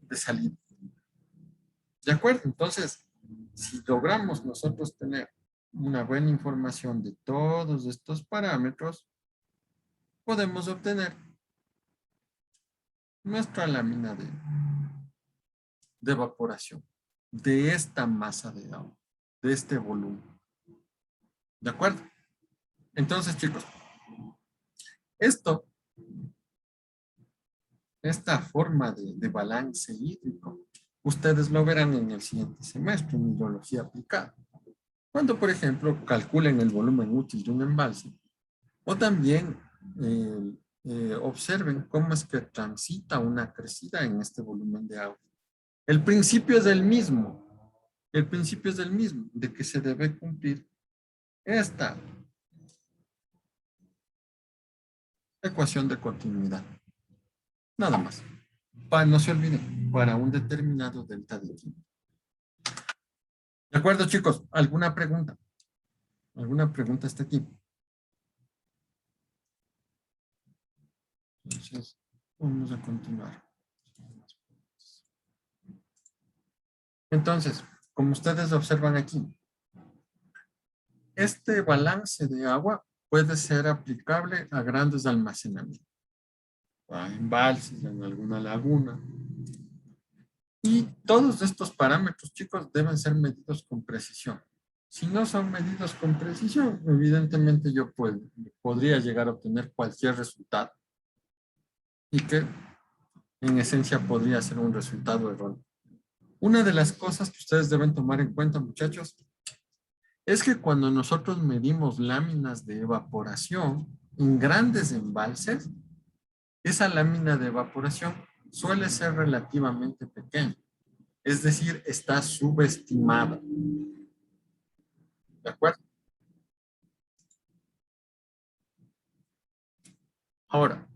de salida. ¿De acuerdo? Entonces, si logramos nosotros tener una buena información de todos estos parámetros, podemos obtener nuestra lámina de evaporación de esta masa de agua, de este volumen. ¿De acuerdo? Entonces, chicos, esta forma de balance hídrico, ustedes lo verán en el siguiente semestre, en hidrología aplicada. Cuando, por ejemplo, calculen el volumen útil de un embalse, o también observen cómo es que transita una crecida en este volumen de agua. El principio es el mismo. El principio es el mismo, de que se debe cumplir esta ecuación de continuidad. Nada más. No se olviden, para un determinado delta de tiempo. ¿De acuerdo, chicos? ¿Alguna pregunta? ¿Alguna pregunta hasta aquí? Entonces, vamos a continuar. Entonces, como ustedes observan aquí, este balance de agua puede ser aplicable a grandes almacenamientos, a embalses, en alguna laguna. Y todos estos parámetros, chicos, deben ser medidos con precisión. Si no son medidos con precisión, evidentemente yo podría llegar a obtener cualquier resultado. Y que en esencia podría ser un resultado erróneo. Una de las cosas que ustedes deben tomar en cuenta, muchachos, es que cuando nosotros medimos láminas de evaporación en grandes embalses, esa lámina de evaporación suele ser relativamente pequeña. Es decir, está subestimada. ¿De acuerdo? Ahora,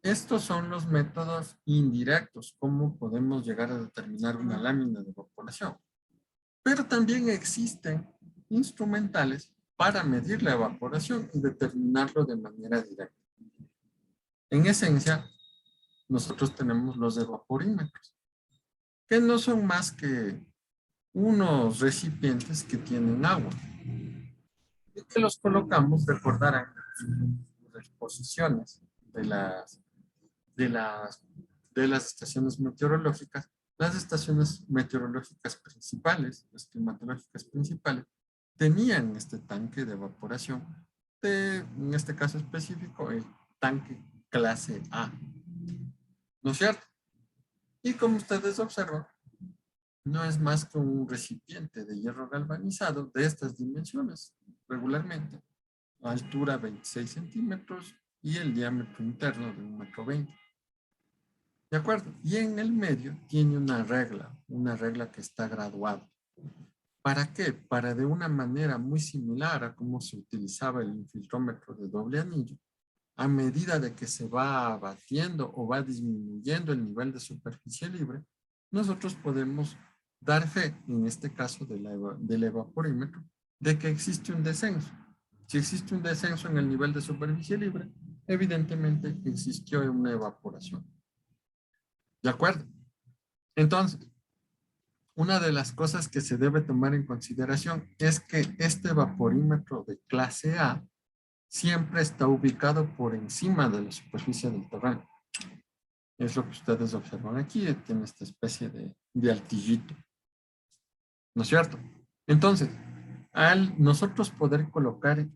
estos son los métodos indirectos, cómo podemos llegar a determinar una lámina de evaporación. Pero también existen instrumentales para medir la evaporación y determinarlo de manera directa. En esencia, nosotros tenemos los evaporímetros, que no son más que unos recipientes que tienen agua y que los colocamos, recordarán, en las posiciones de las estaciones meteorológicas. Las estaciones meteorológicas principales, las climatológicas principales, tenían este tanque de evaporación, en este caso específico, el tanque clase A. ¿No es cierto? Y como ustedes observan, no es más que un recipiente de hierro galvanizado de estas dimensiones, regularmente, a altura 26 centímetros y el diámetro interno de 1,20 m. ¿De acuerdo? Y en el medio tiene una regla que está graduada. ¿Para qué? Para de una manera muy similar a cómo se utilizaba el infiltrómetro de doble anillo, a medida de que se va batiendo o va disminuyendo el nivel de superficie libre, nosotros podemos dar fe, en este caso del evaporímetro, de que existe un descenso. Si existe un descenso en el nivel de superficie libre, evidentemente existió una evaporación. ¿De acuerdo? Entonces, una de las cosas que se debe tomar en consideración es que este evaporímetro de clase A siempre está ubicado por encima de la superficie del terreno. Es lo que ustedes observan aquí, tiene esta especie de altillito. ¿No es cierto? Entonces, al nosotros poder colocarle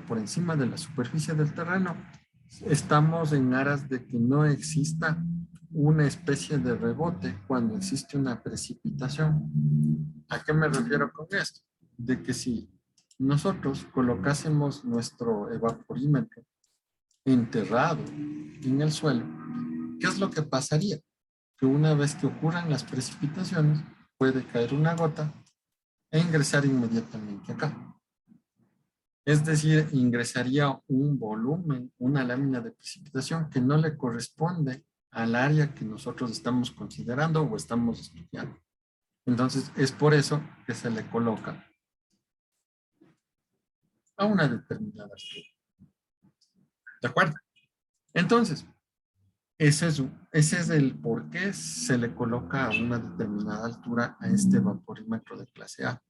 por encima de la superficie del terreno, estamos en aras de que no exista una especie de rebote cuando existe una precipitación. ¿A qué me refiero con esto? De que si nosotros colocásemos nuestro evaporímetro enterrado en el suelo, ¿qué es lo que pasaría? Que una vez que ocurran las precipitaciones, puede caer una gota e ingresar inmediatamente acá. Es decir, ingresaría un volumen, una lámina de precipitación que no le corresponde al área que nosotros estamos considerando o estamos estudiando. Entonces, es por eso que se le coloca a una determinada altura. ¿De acuerdo? Entonces, ese es el por qué se le coloca a una determinada altura a este evaporímetro de clase A.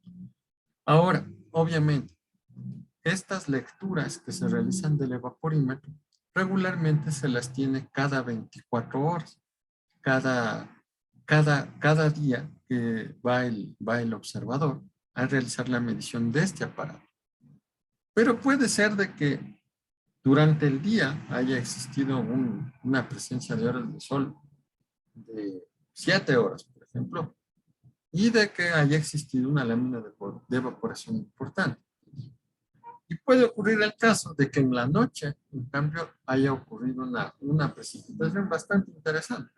Ahora, obviamente, estas lecturas que se realizan del evaporímetro regularmente se las tiene cada 24 horas. Cada día que va el observador a realizar la medición de este aparato. Pero puede ser de que durante el día haya existido una presencia de horas de sol de 7 horas, por ejemplo, y de que haya existido una lámina de evaporación importante. Y puede ocurrir el caso de que en la noche, en cambio, haya ocurrido una precipitación bastante interesante.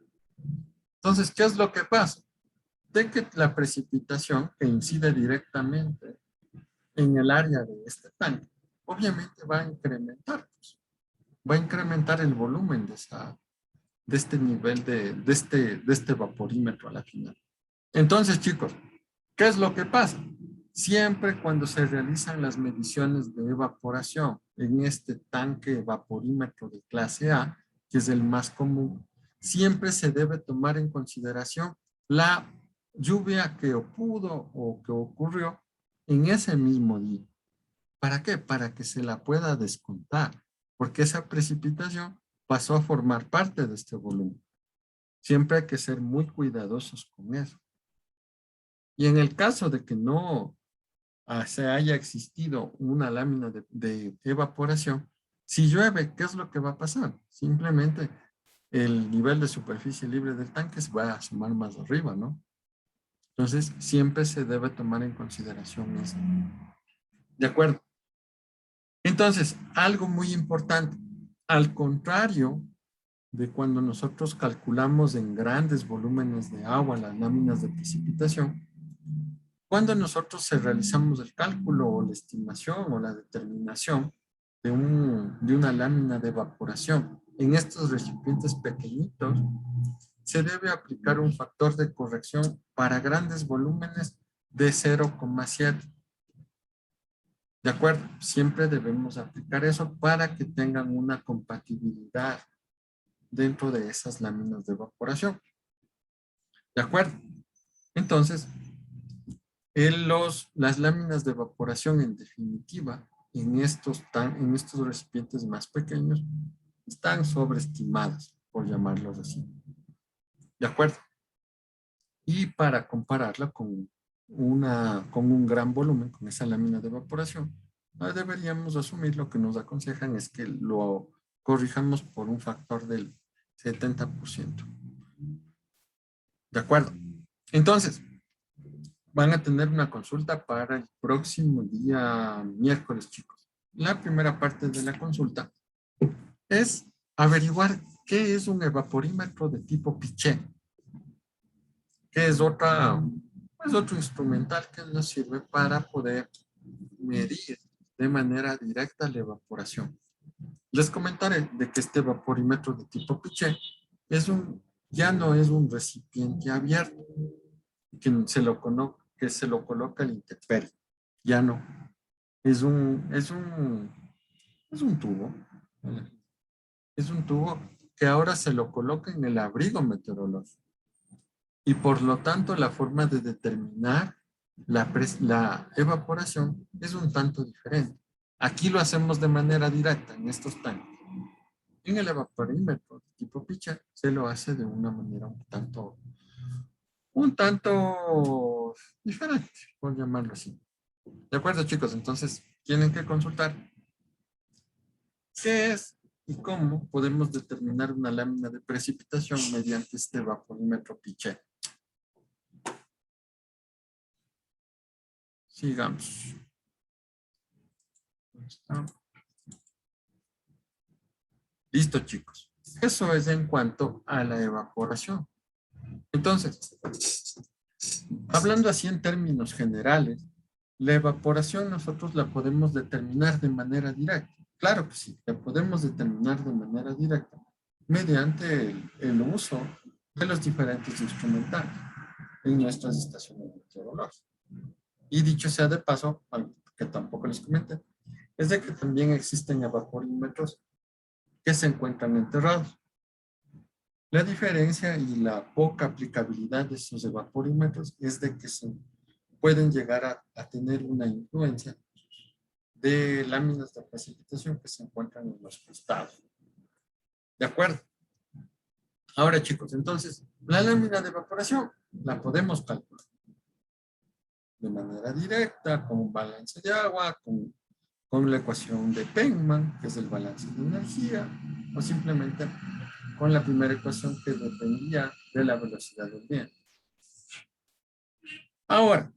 Entonces, ¿qué es lo que pasa? De que la precipitación que incide directamente en el área de este tanque, obviamente va a incrementar, pues, va a incrementar el volumen de este nivel de este evaporímetro a la final. Entonces, chicos, ¿qué es lo que pasa? Siempre cuando se realizan las mediciones de evaporación en este tanque evaporímetro de clase A, que es el más común, siempre se debe tomar en consideración la lluvia que pudo o que ocurrió en ese mismo día. ¿Para qué? Para que se la pueda descontar, porque esa precipitación pasó a formar parte de este volumen. Siempre hay que ser muy cuidadosos con eso. Y en el caso de que no se haya existido una lámina de evaporación, si llueve, ¿qué es lo que va a pasar? Simplemente el nivel de superficie libre del tanque se va a sumar más arriba, ¿no? Entonces, siempre se debe tomar en consideración eso. ¿De acuerdo? Entonces, algo muy importante, al contrario de cuando nosotros calculamos en grandes volúmenes de agua las láminas de precipitación, cuando nosotros realizamos el cálculo o la estimación o la determinación de una lámina de evaporación en estos recipientes pequeñitos, se debe aplicar un factor de corrección para grandes volúmenes de 0,7. ¿De acuerdo? Siempre debemos aplicar eso para que tengan una compatibilidad dentro de esas láminas de evaporación. ¿De acuerdo? Entonces, las láminas de evaporación en definitiva en estos recipientes más pequeños están sobreestimadas, por llamarlos así. ¿De acuerdo? Y para compararla con un gran volumen, con esa lámina de evaporación, deberíamos asumir, lo que nos aconsejan es que lo corrijamos por un factor del 70%. ¿De acuerdo? Entonces, van a tener una consulta para el próximo día miércoles, chicos. La primera parte de la consulta es averiguar qué es un evaporímetro de tipo Pichet, que es otro instrumental que nos sirve para poder medir de manera directa la evaporación. Les comentaré de que este evaporímetro de tipo Pichet ya no es un recipiente abierto que se lo coloca al intemperie. Ya no. Es un tubo. Es un tubo que ahora se lo coloca en el abrigo meteorológico. Y por lo tanto, la forma de determinar la evaporación es un tanto diferente. Aquí lo hacemos de manera directa en estos tanques. En el evaporímetro tipo Pichet se lo hace de una manera un tanto diferente, por llamarlo así. De acuerdo, chicos, entonces tienen que consultar qué es y cómo podemos determinar una lámina de precipitación mediante este evaporímetro Pichet. Sigamos. Listo, chicos. Eso es en cuanto a la evaporación. Entonces, hablando así en términos generales, la evaporación nosotros la podemos determinar de manera directa. Claro que sí, la podemos determinar de manera directa mediante el uso de los diferentes instrumentales en nuestras estaciones meteorológicas. Y dicho sea de paso, algo que tampoco les comenté, es de que también existen evaporímetros que se encuentran enterrados. La diferencia y la poca aplicabilidad de estos evaporímetros es de que pueden llegar a tener una influencia de láminas de precipitación que se encuentran en los costados. ¿De acuerdo? Ahora, chicos, entonces, la lámina de evaporación la podemos calcular de manera directa, con un balance de agua, con la ecuación de Penman, que es el balance de energía, o simplemente con la primera ecuación que dependía de la velocidad del viento. Ahora,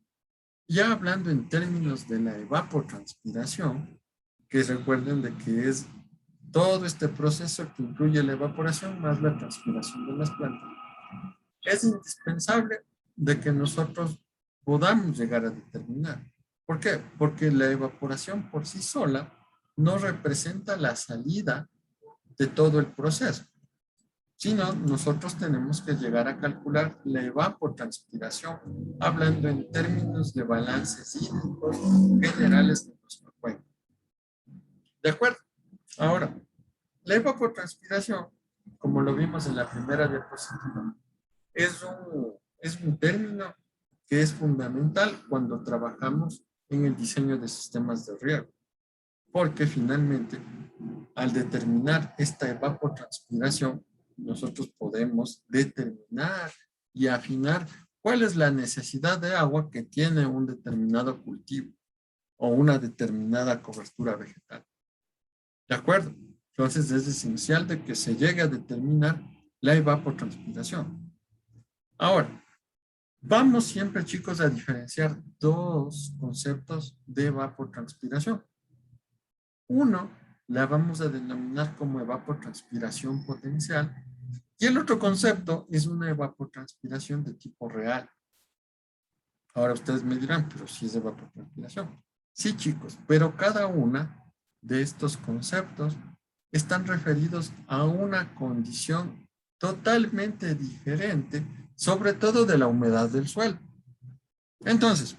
ya hablando en términos de la evapotranspiración, que recuerden de que es todo este proceso que incluye la evaporación más la transpiración de las plantas, es indispensable de que nosotros podamos llegar a determinar. ¿Por qué? Porque la evaporación por sí sola no representa la salida de todo el proceso. sino nosotros tenemos que llegar a calcular la evapotranspiración, hablando en términos de balances hídricos generales de nuestro cuenco. ¿De acuerdo? Ahora, la evapotranspiración, como lo vimos en la primera diapositiva, es un término que es fundamental cuando trabajamos en el diseño de sistemas de riego, porque finalmente, al determinar esta evapotranspiración, nosotros podemos determinar y afinar cuál es la necesidad de agua que tiene un determinado cultivo o una determinada cobertura vegetal. ¿De acuerdo? Entonces es esencial de que se llegue a determinar la evapotranspiración. Ahora, vamos siempre, chicos, a diferenciar dos conceptos de evapotranspiración. Uno, la vamos a denominar como evapotranspiración potencial y el otro concepto es una evapotranspiración de tipo real. Ahora ustedes me dirán, pero si es evapotranspiración. Sí, chicos, pero cada una de estos conceptos están referidos a una condición totalmente diferente, sobre todo de la humedad del suelo. Entonces,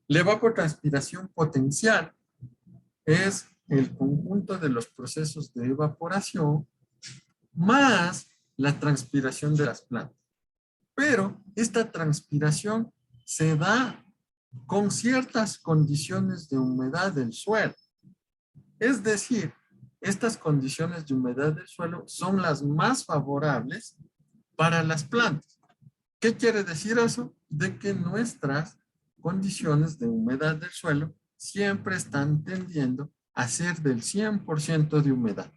la evapotranspiración potencial es el conjunto de los procesos de evaporación más la transpiración de las plantas. Pero esta transpiración se da con ciertas condiciones de humedad del suelo. Es decir, estas condiciones de humedad del suelo son las más favorables para las plantas. ¿Qué quiere decir eso? De que nuestras condiciones de humedad del suelo siempre están tendiendo a ser del 100% de humedad.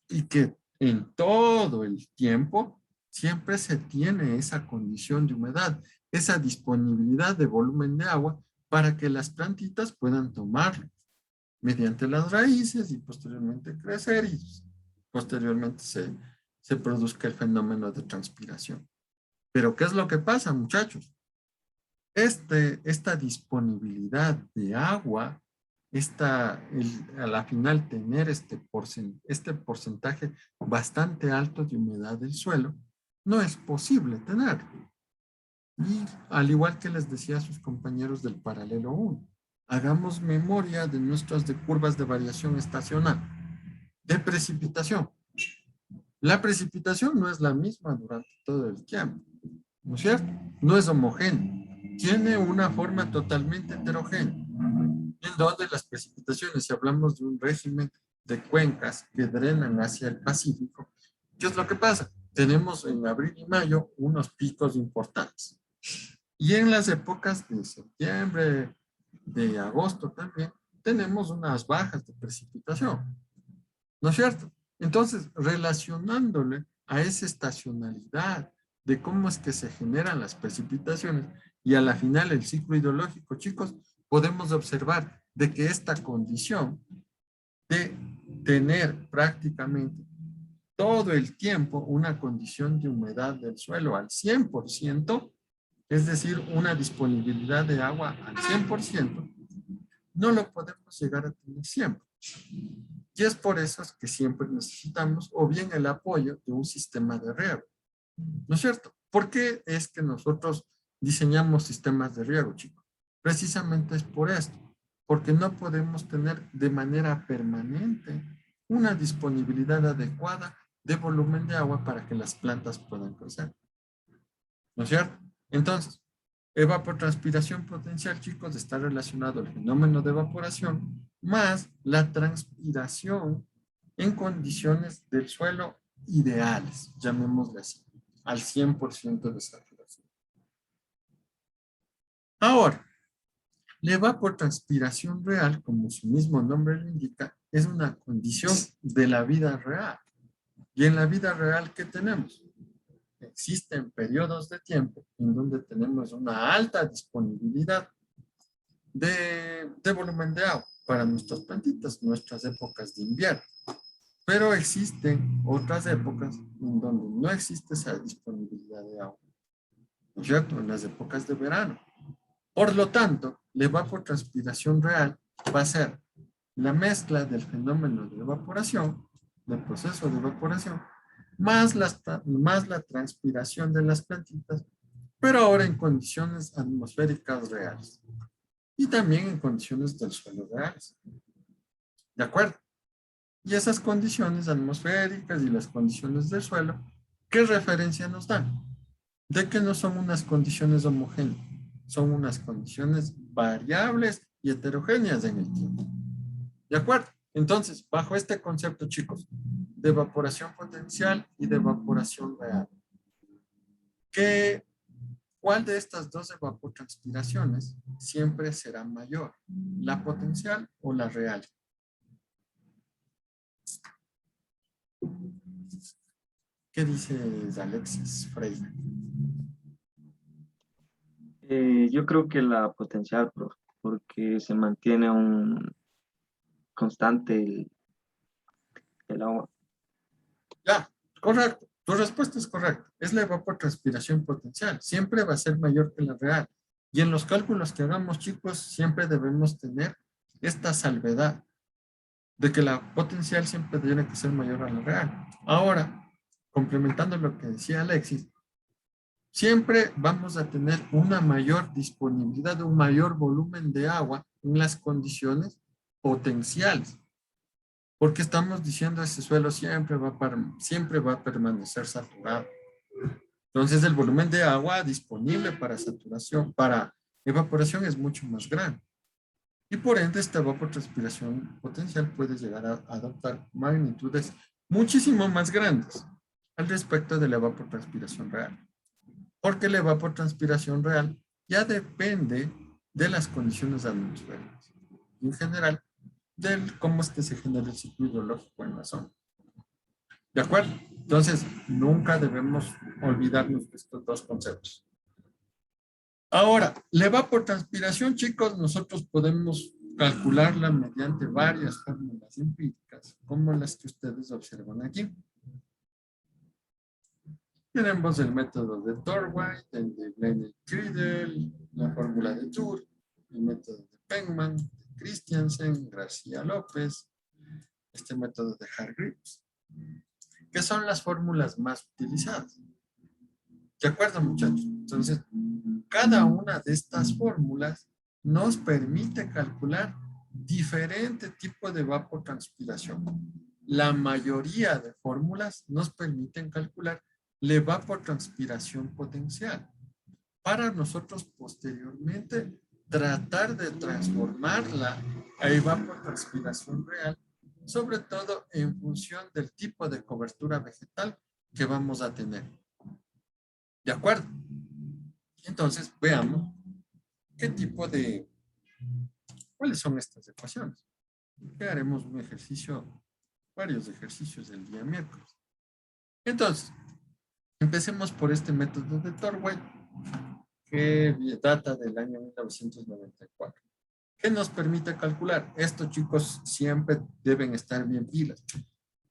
Y que en todo el tiempo siempre se tiene esa condición de humedad, esa disponibilidad de volumen de agua para que las plantitas puedan tomarlo mediante las raíces y posteriormente crecer y posteriormente se produzca el fenómeno de transpiración. Pero ¿qué es lo que pasa, muchachos? Esta disponibilidad de agua, a la final tener este porcentaje bastante alto de humedad del suelo, no es posible tener. Y al igual que les decía a sus compañeros del paralelo 1, hagamos memoria de nuestras curvas de variación estacional, de precipitación. La precipitación no es la misma durante todo el tiempo, ¿no es cierto? No es homogénea, tiene una forma totalmente heterogénea, en donde las precipitaciones, si hablamos de un régimen de cuencas que drenan hacia el Pacífico, ¿qué es lo que pasa? Tenemos en abril y mayo unos picos importantes. Y en las épocas de septiembre, de agosto también, tenemos unas bajas de precipitación, ¿no es cierto? Entonces, relacionándole a esa estacionalidad de cómo es que se generan las precipitaciones y a la final el ciclo hidrológico, chicos, podemos observar de que esta condición de tener prácticamente todo el tiempo una condición de humedad del suelo al 100%, es decir, una disponibilidad de agua al 100%, no lo podemos llegar a tener siempre. Y es por eso que siempre necesitamos o bien el apoyo de un sistema de riego. ¿No es cierto? ¿Por qué es que nosotros diseñamos sistemas de riego, chicos? Precisamente es por esto. Porque no podemos tener de manera permanente una disponibilidad adecuada de volumen de agua para que las plantas puedan crecer. ¿No es cierto? Entonces, evapotranspiración potencial, chicos, está relacionado al fenómeno de evaporación más la transpiración en condiciones del suelo ideales, llamémosle así, al 100% de saturación. Ahora, la evapotranspiración real, como su mismo nombre lo indica, es una condición de la vida real. Y en la vida real, ¿qué tenemos? Existen periodos de tiempo en donde tenemos una alta disponibilidad de volumen de agua para nuestras plantitas, nuestras épocas de invierno. Pero existen otras épocas en donde no existe esa disponibilidad de agua, ¿no es cierto? En las épocas de verano. Por lo tanto, la evapotranspiración real va a ser la mezcla del fenómeno de evaporación, del proceso de evaporación, más la transpiración de las plantitas, pero ahora en condiciones atmosféricas reales y también en condiciones del suelo reales. ¿De acuerdo? Y esas condiciones atmosféricas y las condiciones del suelo, ¿qué referencia nos dan? De que no son unas condiciones homogéneas, son unas condiciones variables y heterogéneas en el tiempo. ¿De acuerdo? Entonces, bajo este concepto, chicos, de evaporación potencial y de evaporación real, ¿cuál de estas dos evapotranspiraciones siempre será mayor? ¿La potencial o la real? ¿Qué dices, Alexis Freire? Yo creo que la potencial, profe, porque se mantiene un constante el agua. Ya, correcto. Tu respuesta es correcta. Es la evapotranspiración potencial. Siempre va a ser mayor que la real. Y en los cálculos que hagamos, chicos, siempre debemos tener esta salvedad de que la potencial siempre tiene que ser mayor a la real. Ahora, complementando lo que decía Alexis, siempre vamos a tener una mayor disponibilidad, un mayor volumen de agua en las condiciones potenciales. Porque estamos diciendo ese suelo siempre va a permanecer saturado. Entonces el volumen de agua disponible para saturación, para evaporación es mucho más grande. Y por ende esta evapotranspiración potencial puede llegar a adoptar magnitudes muchísimo más grandes al respecto de la evapotranspiración real. Porque la evapotranspiración real ya depende de las condiciones atmosféricas. En general, del cómo es que se genera el ciclo hidrológico en la zona. ¿De acuerdo? Entonces, nunca debemos olvidarnos de estos dos conceptos. Ahora, la evapotranspiración, chicos, nosotros podemos calcularla mediante varias fórmulas empíricas, como las que ustedes observan aquí. Tenemos el método de Torway, el de Bleney-Creedel, la fórmula de Tour, el método de Penman, de Christiansen, García López, este método de Hargreaves, que son las fórmulas más utilizadas. ¿De acuerdo, muchachos? Entonces, cada una de estas fórmulas nos permite calcular diferente tipo de evapotranspiración. La mayoría de fórmulas nos permiten calcular la evapotranspiración potencial para nosotros posteriormente tratar de transformarla a evapotranspiración real, sobre todo en función del tipo de cobertura vegetal que vamos a tener. ¿De acuerdo? Entonces, veamos cuáles son estas ecuaciones. Haremos un ejercicio, varios ejercicios el día miércoles. Entonces, empecemos por este método de Torway, que data del año 1994. ¿Qué nos permite calcular? Esto, chicos, siempre deben estar bien pilas.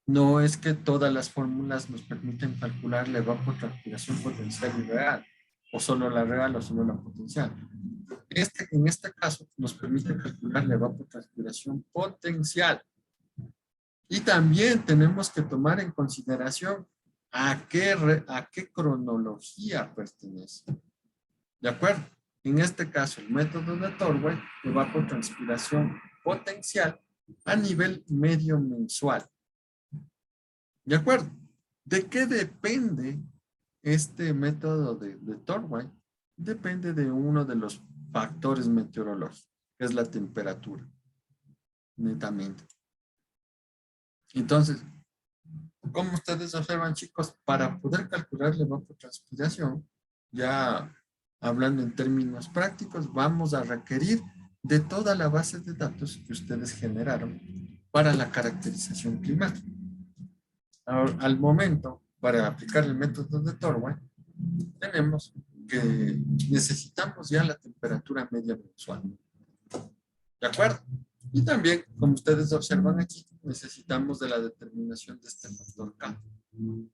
No es que todas las fórmulas nos permiten calcular la evapotranspiración potencial y real, o solo la real o solo la potencial. En este caso nos permite calcular la evapotranspiración potencial. Y también tenemos que tomar en consideración a qué cronología pertenece. ¿De acuerdo? En este caso, el método de Torway, evapotranspiración potencial a nivel medio mensual. ¿De acuerdo? ¿De qué depende este método de Torway? Depende de uno de los factores meteorológicos, que es la temperatura, netamente. Entonces, como ustedes observan, chicos, para poder calcular la evapotranspiración, ya hablando en términos prácticos, vamos a requerir de toda la base de datos que ustedes generaron para la caracterización climática. Ahora, al momento, para aplicar el método de Torway, tenemos que necesitamos ya la temperatura media mensual. ¿De acuerdo? Y también, como ustedes observan aquí, necesitamos de la determinación de este factor K.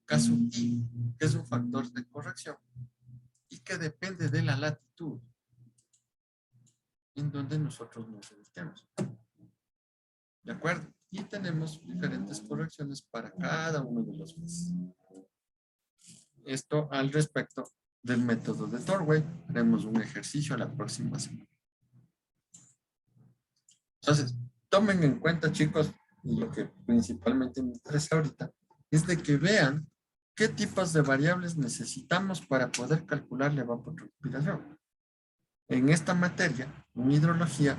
K sub I, que es un factor de corrección y que depende de la latitud en donde nosotros nos ubiquemos. ¿De acuerdo? Y tenemos diferentes correcciones para cada uno de los meses. esto al respecto del método de Torway. Haremos un ejercicio la próxima semana. Entonces, tomen en cuenta, chicos, y lo que principalmente me interesa ahorita, es de que vean qué tipos de variables necesitamos para poder calcular la evapotranspiración. En esta materia, en hidrología,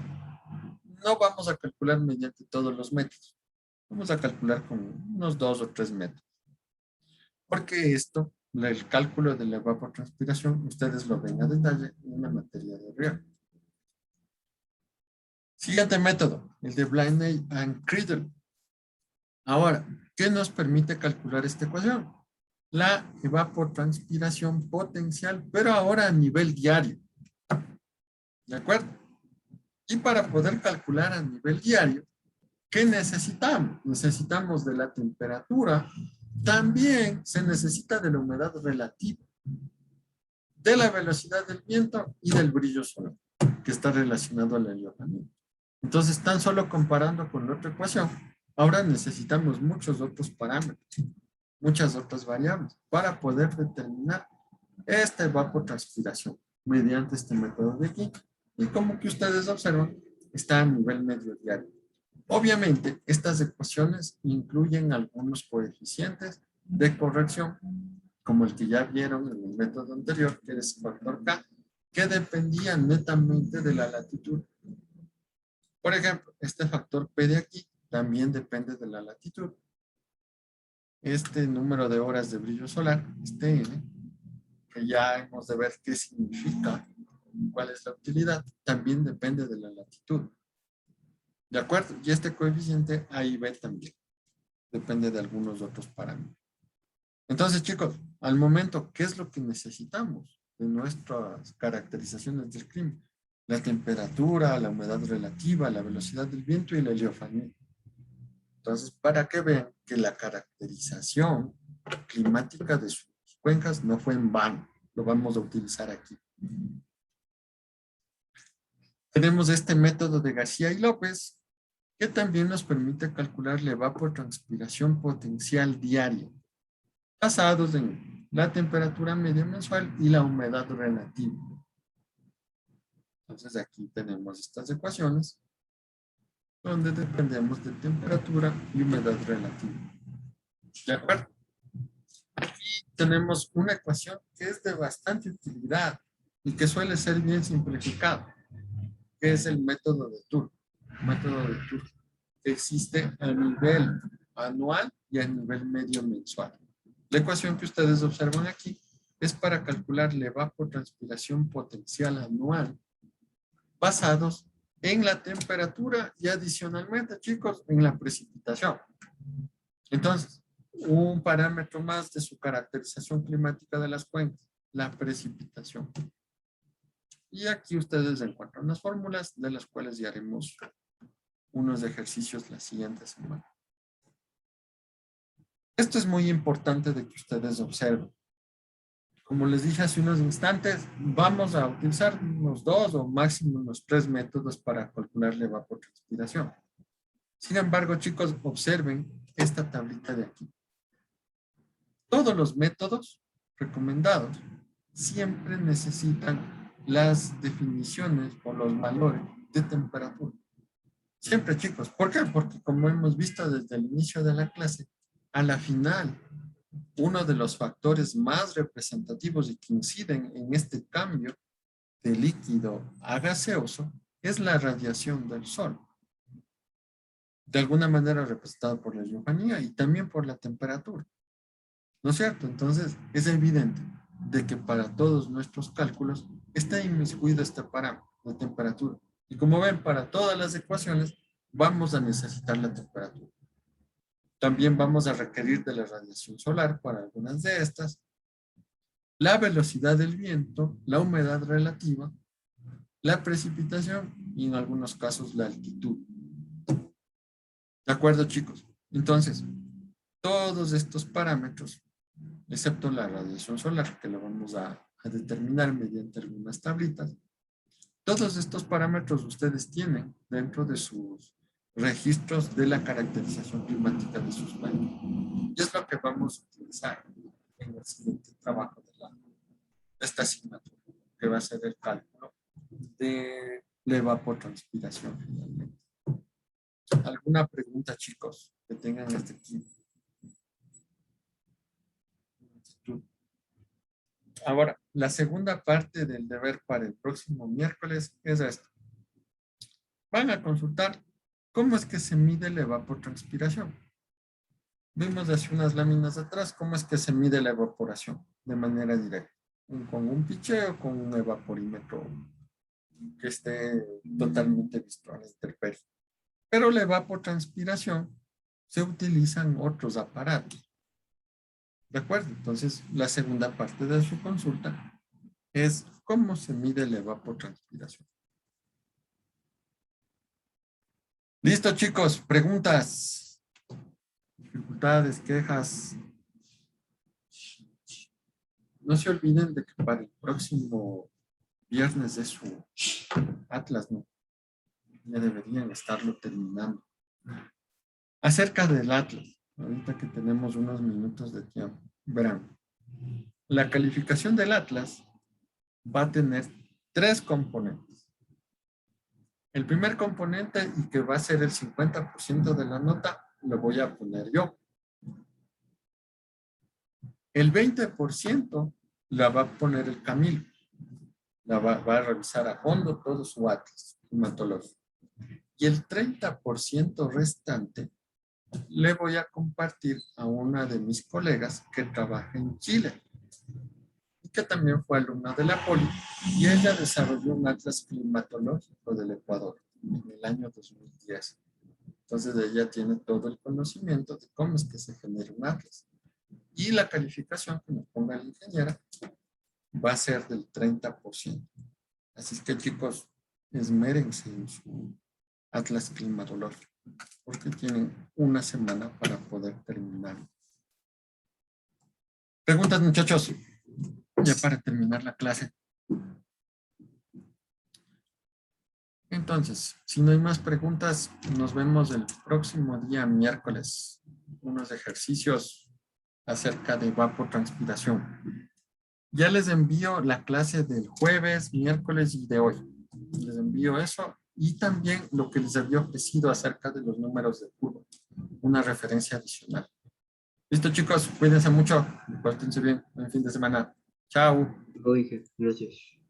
no vamos a calcular mediante todos los métodos. Vamos a calcular con unos 2 o 3 métodos. Porque esto, el cálculo de la evapotranspiración, ustedes lo ven a detalle en la materia de riego. Siguiente método, el de Blaney and Criddle. Ahora, ¿qué nos permite calcular esta ecuación? La evapotranspiración potencial, pero ahora a nivel diario. ¿De acuerdo? Y para poder calcular a nivel diario, ¿qué necesitamos? Necesitamos de la temperatura, también se necesita de la humedad relativa, de la velocidad del viento y del brillo solar, que está relacionado al heliofaniento. Entonces, tan solo comparando con la otra ecuación, ahora necesitamos muchos otros parámetros, muchas otras variables, para poder determinar esta evapotranspiración mediante este método de aquí. Y como que ustedes observan, está a nivel medio diario. Obviamente, estas ecuaciones incluyen algunos coeficientes de corrección, como el que ya vieron en el método anterior, que es el factor K, que dependía netamente de la latitud. Por ejemplo, este factor P de aquí también depende de la latitud. Este número de horas de brillo solar, este N, que ya hemos de ver qué significa, cuál es la utilidad, también depende de la latitud. ¿De acuerdo? Y este coeficiente A y B también. Depende de algunos otros parámetros. Entonces, chicos, al momento, ¿qué es lo que necesitamos de nuestras caracterizaciones del clima? La temperatura, la humedad relativa, la velocidad del viento y la heliofanía. Entonces, para que vean que la caracterización climática de sus cuencas no fue en vano. Lo vamos a utilizar aquí. Tenemos este método de García y López, que también nos permite calcular la evapotranspiración potencial diaria, basados en la temperatura media mensual y la humedad relativa. Entonces aquí tenemos estas ecuaciones, donde dependemos de temperatura y humedad relativa. ¿De acuerdo? Aquí tenemos una ecuación que es de bastante utilidad y que suele ser bien simplificado, que es el método de Turk. Método de Turk que existe a nivel anual y a nivel medio mensual. La ecuación que ustedes observan aquí es para calcular la evapotranspiración potencial anual basados en la temperatura y adicionalmente, chicos, en la precipitación. Entonces, un parámetro más de su caracterización climática de las cuencas, la precipitación. Y aquí ustedes encuentran las fórmulas de las cuales ya haremos unos ejercicios la siguiente semana. Esto es muy importante de que ustedes observen. Como les dije hace unos instantes, vamos a utilizar unos 2 o máximo unos 3 métodos para calcular la evapotranspiración. Sin embargo, chicos, observen esta tablita de aquí. Todos los métodos recomendados siempre necesitan las definiciones o los valores de temperatura. Siempre, chicos. ¿Por qué? Porque como hemos visto desde el inicio de la clase, a la final, uno de los factores más representativos y que inciden en este cambio de líquido a gaseoso es la radiación del sol. De alguna manera representada por la heliofanía y también por la temperatura. ¿No es cierto? Entonces, es evidente de que para todos nuestros cálculos está inmiscuido este parámetro de temperatura. Y como ven, para todas las ecuaciones vamos a necesitar la temperatura. También vamos a requerir de la radiación solar para algunas de estas, la velocidad del viento, la humedad relativa, la precipitación y en algunos casos la altitud. ¿De acuerdo, chicos? Entonces, todos estos parámetros, excepto la radiación solar, que lo vamos a determinar mediante algunas tablitas, todos estos parámetros ustedes tienen dentro de sus registros de la caracterización climática de sus países. Y es lo que vamos a utilizar en el siguiente trabajo de esta asignatura, que va a ser el cálculo de la evapotranspiración finalmente. ¿Alguna pregunta, chicos, que tengan este aquí? Ahora, la segunda parte del deber para el próximo miércoles es esto. Van a consultar cómo es que se mide la evapotranspiración. Vimos hace unas láminas atrás cómo es que se mide la evaporación de manera directa. Con un picheo o con un evaporímetro que esté totalmente visto a la intemperie. Pero la evapotranspiración se utilizan otros aparatos. ¿De acuerdo? Entonces, la segunda parte de su consulta es cómo se mide la evapotranspiración. Listo, chicos. Preguntas, dificultades, quejas. No se olviden de que para el próximo viernes de su Atlas, ¿no? Ya deberían estarlo terminando. Acerca del Atlas, ahorita que tenemos unos minutos de tiempo, verán, la calificación del Atlas va a tener 3 componentes. El primer componente, y que va a ser el 50% de la nota, lo voy a poner yo. El 20% la va a poner el Camilo. Va a revisar a fondo todo su Atlas climatológico. Y el 30% restante le voy a compartir a una de mis colegas que trabaja en Chile y que también fue alumna de la Poli, y ella desarrolló un atlas climatológico del Ecuador en el año 2010. Entonces ella tiene todo el conocimiento de cómo es que se genera un atlas. Y la calificación que nos ponga la ingeniera va a ser del 30%. Así es que, chicos, esmérense en su atlas climatológico, porque tienen una semana para poder terminar. Preguntas, muchachos, ya para terminar la clase. Entonces, si no hay más preguntas, nos vemos el próximo día, miércoles. Unos ejercicios acerca de evapotranspiración. Ya les envío la clase del jueves, miércoles y de hoy. Les envío eso. Y también lo que les había ofrecido acerca de los números de curva. Una referencia adicional. Listo, chicos. Cuídense mucho. Pórtense bien. Buen fin de semana. Chao. Oye, gracias.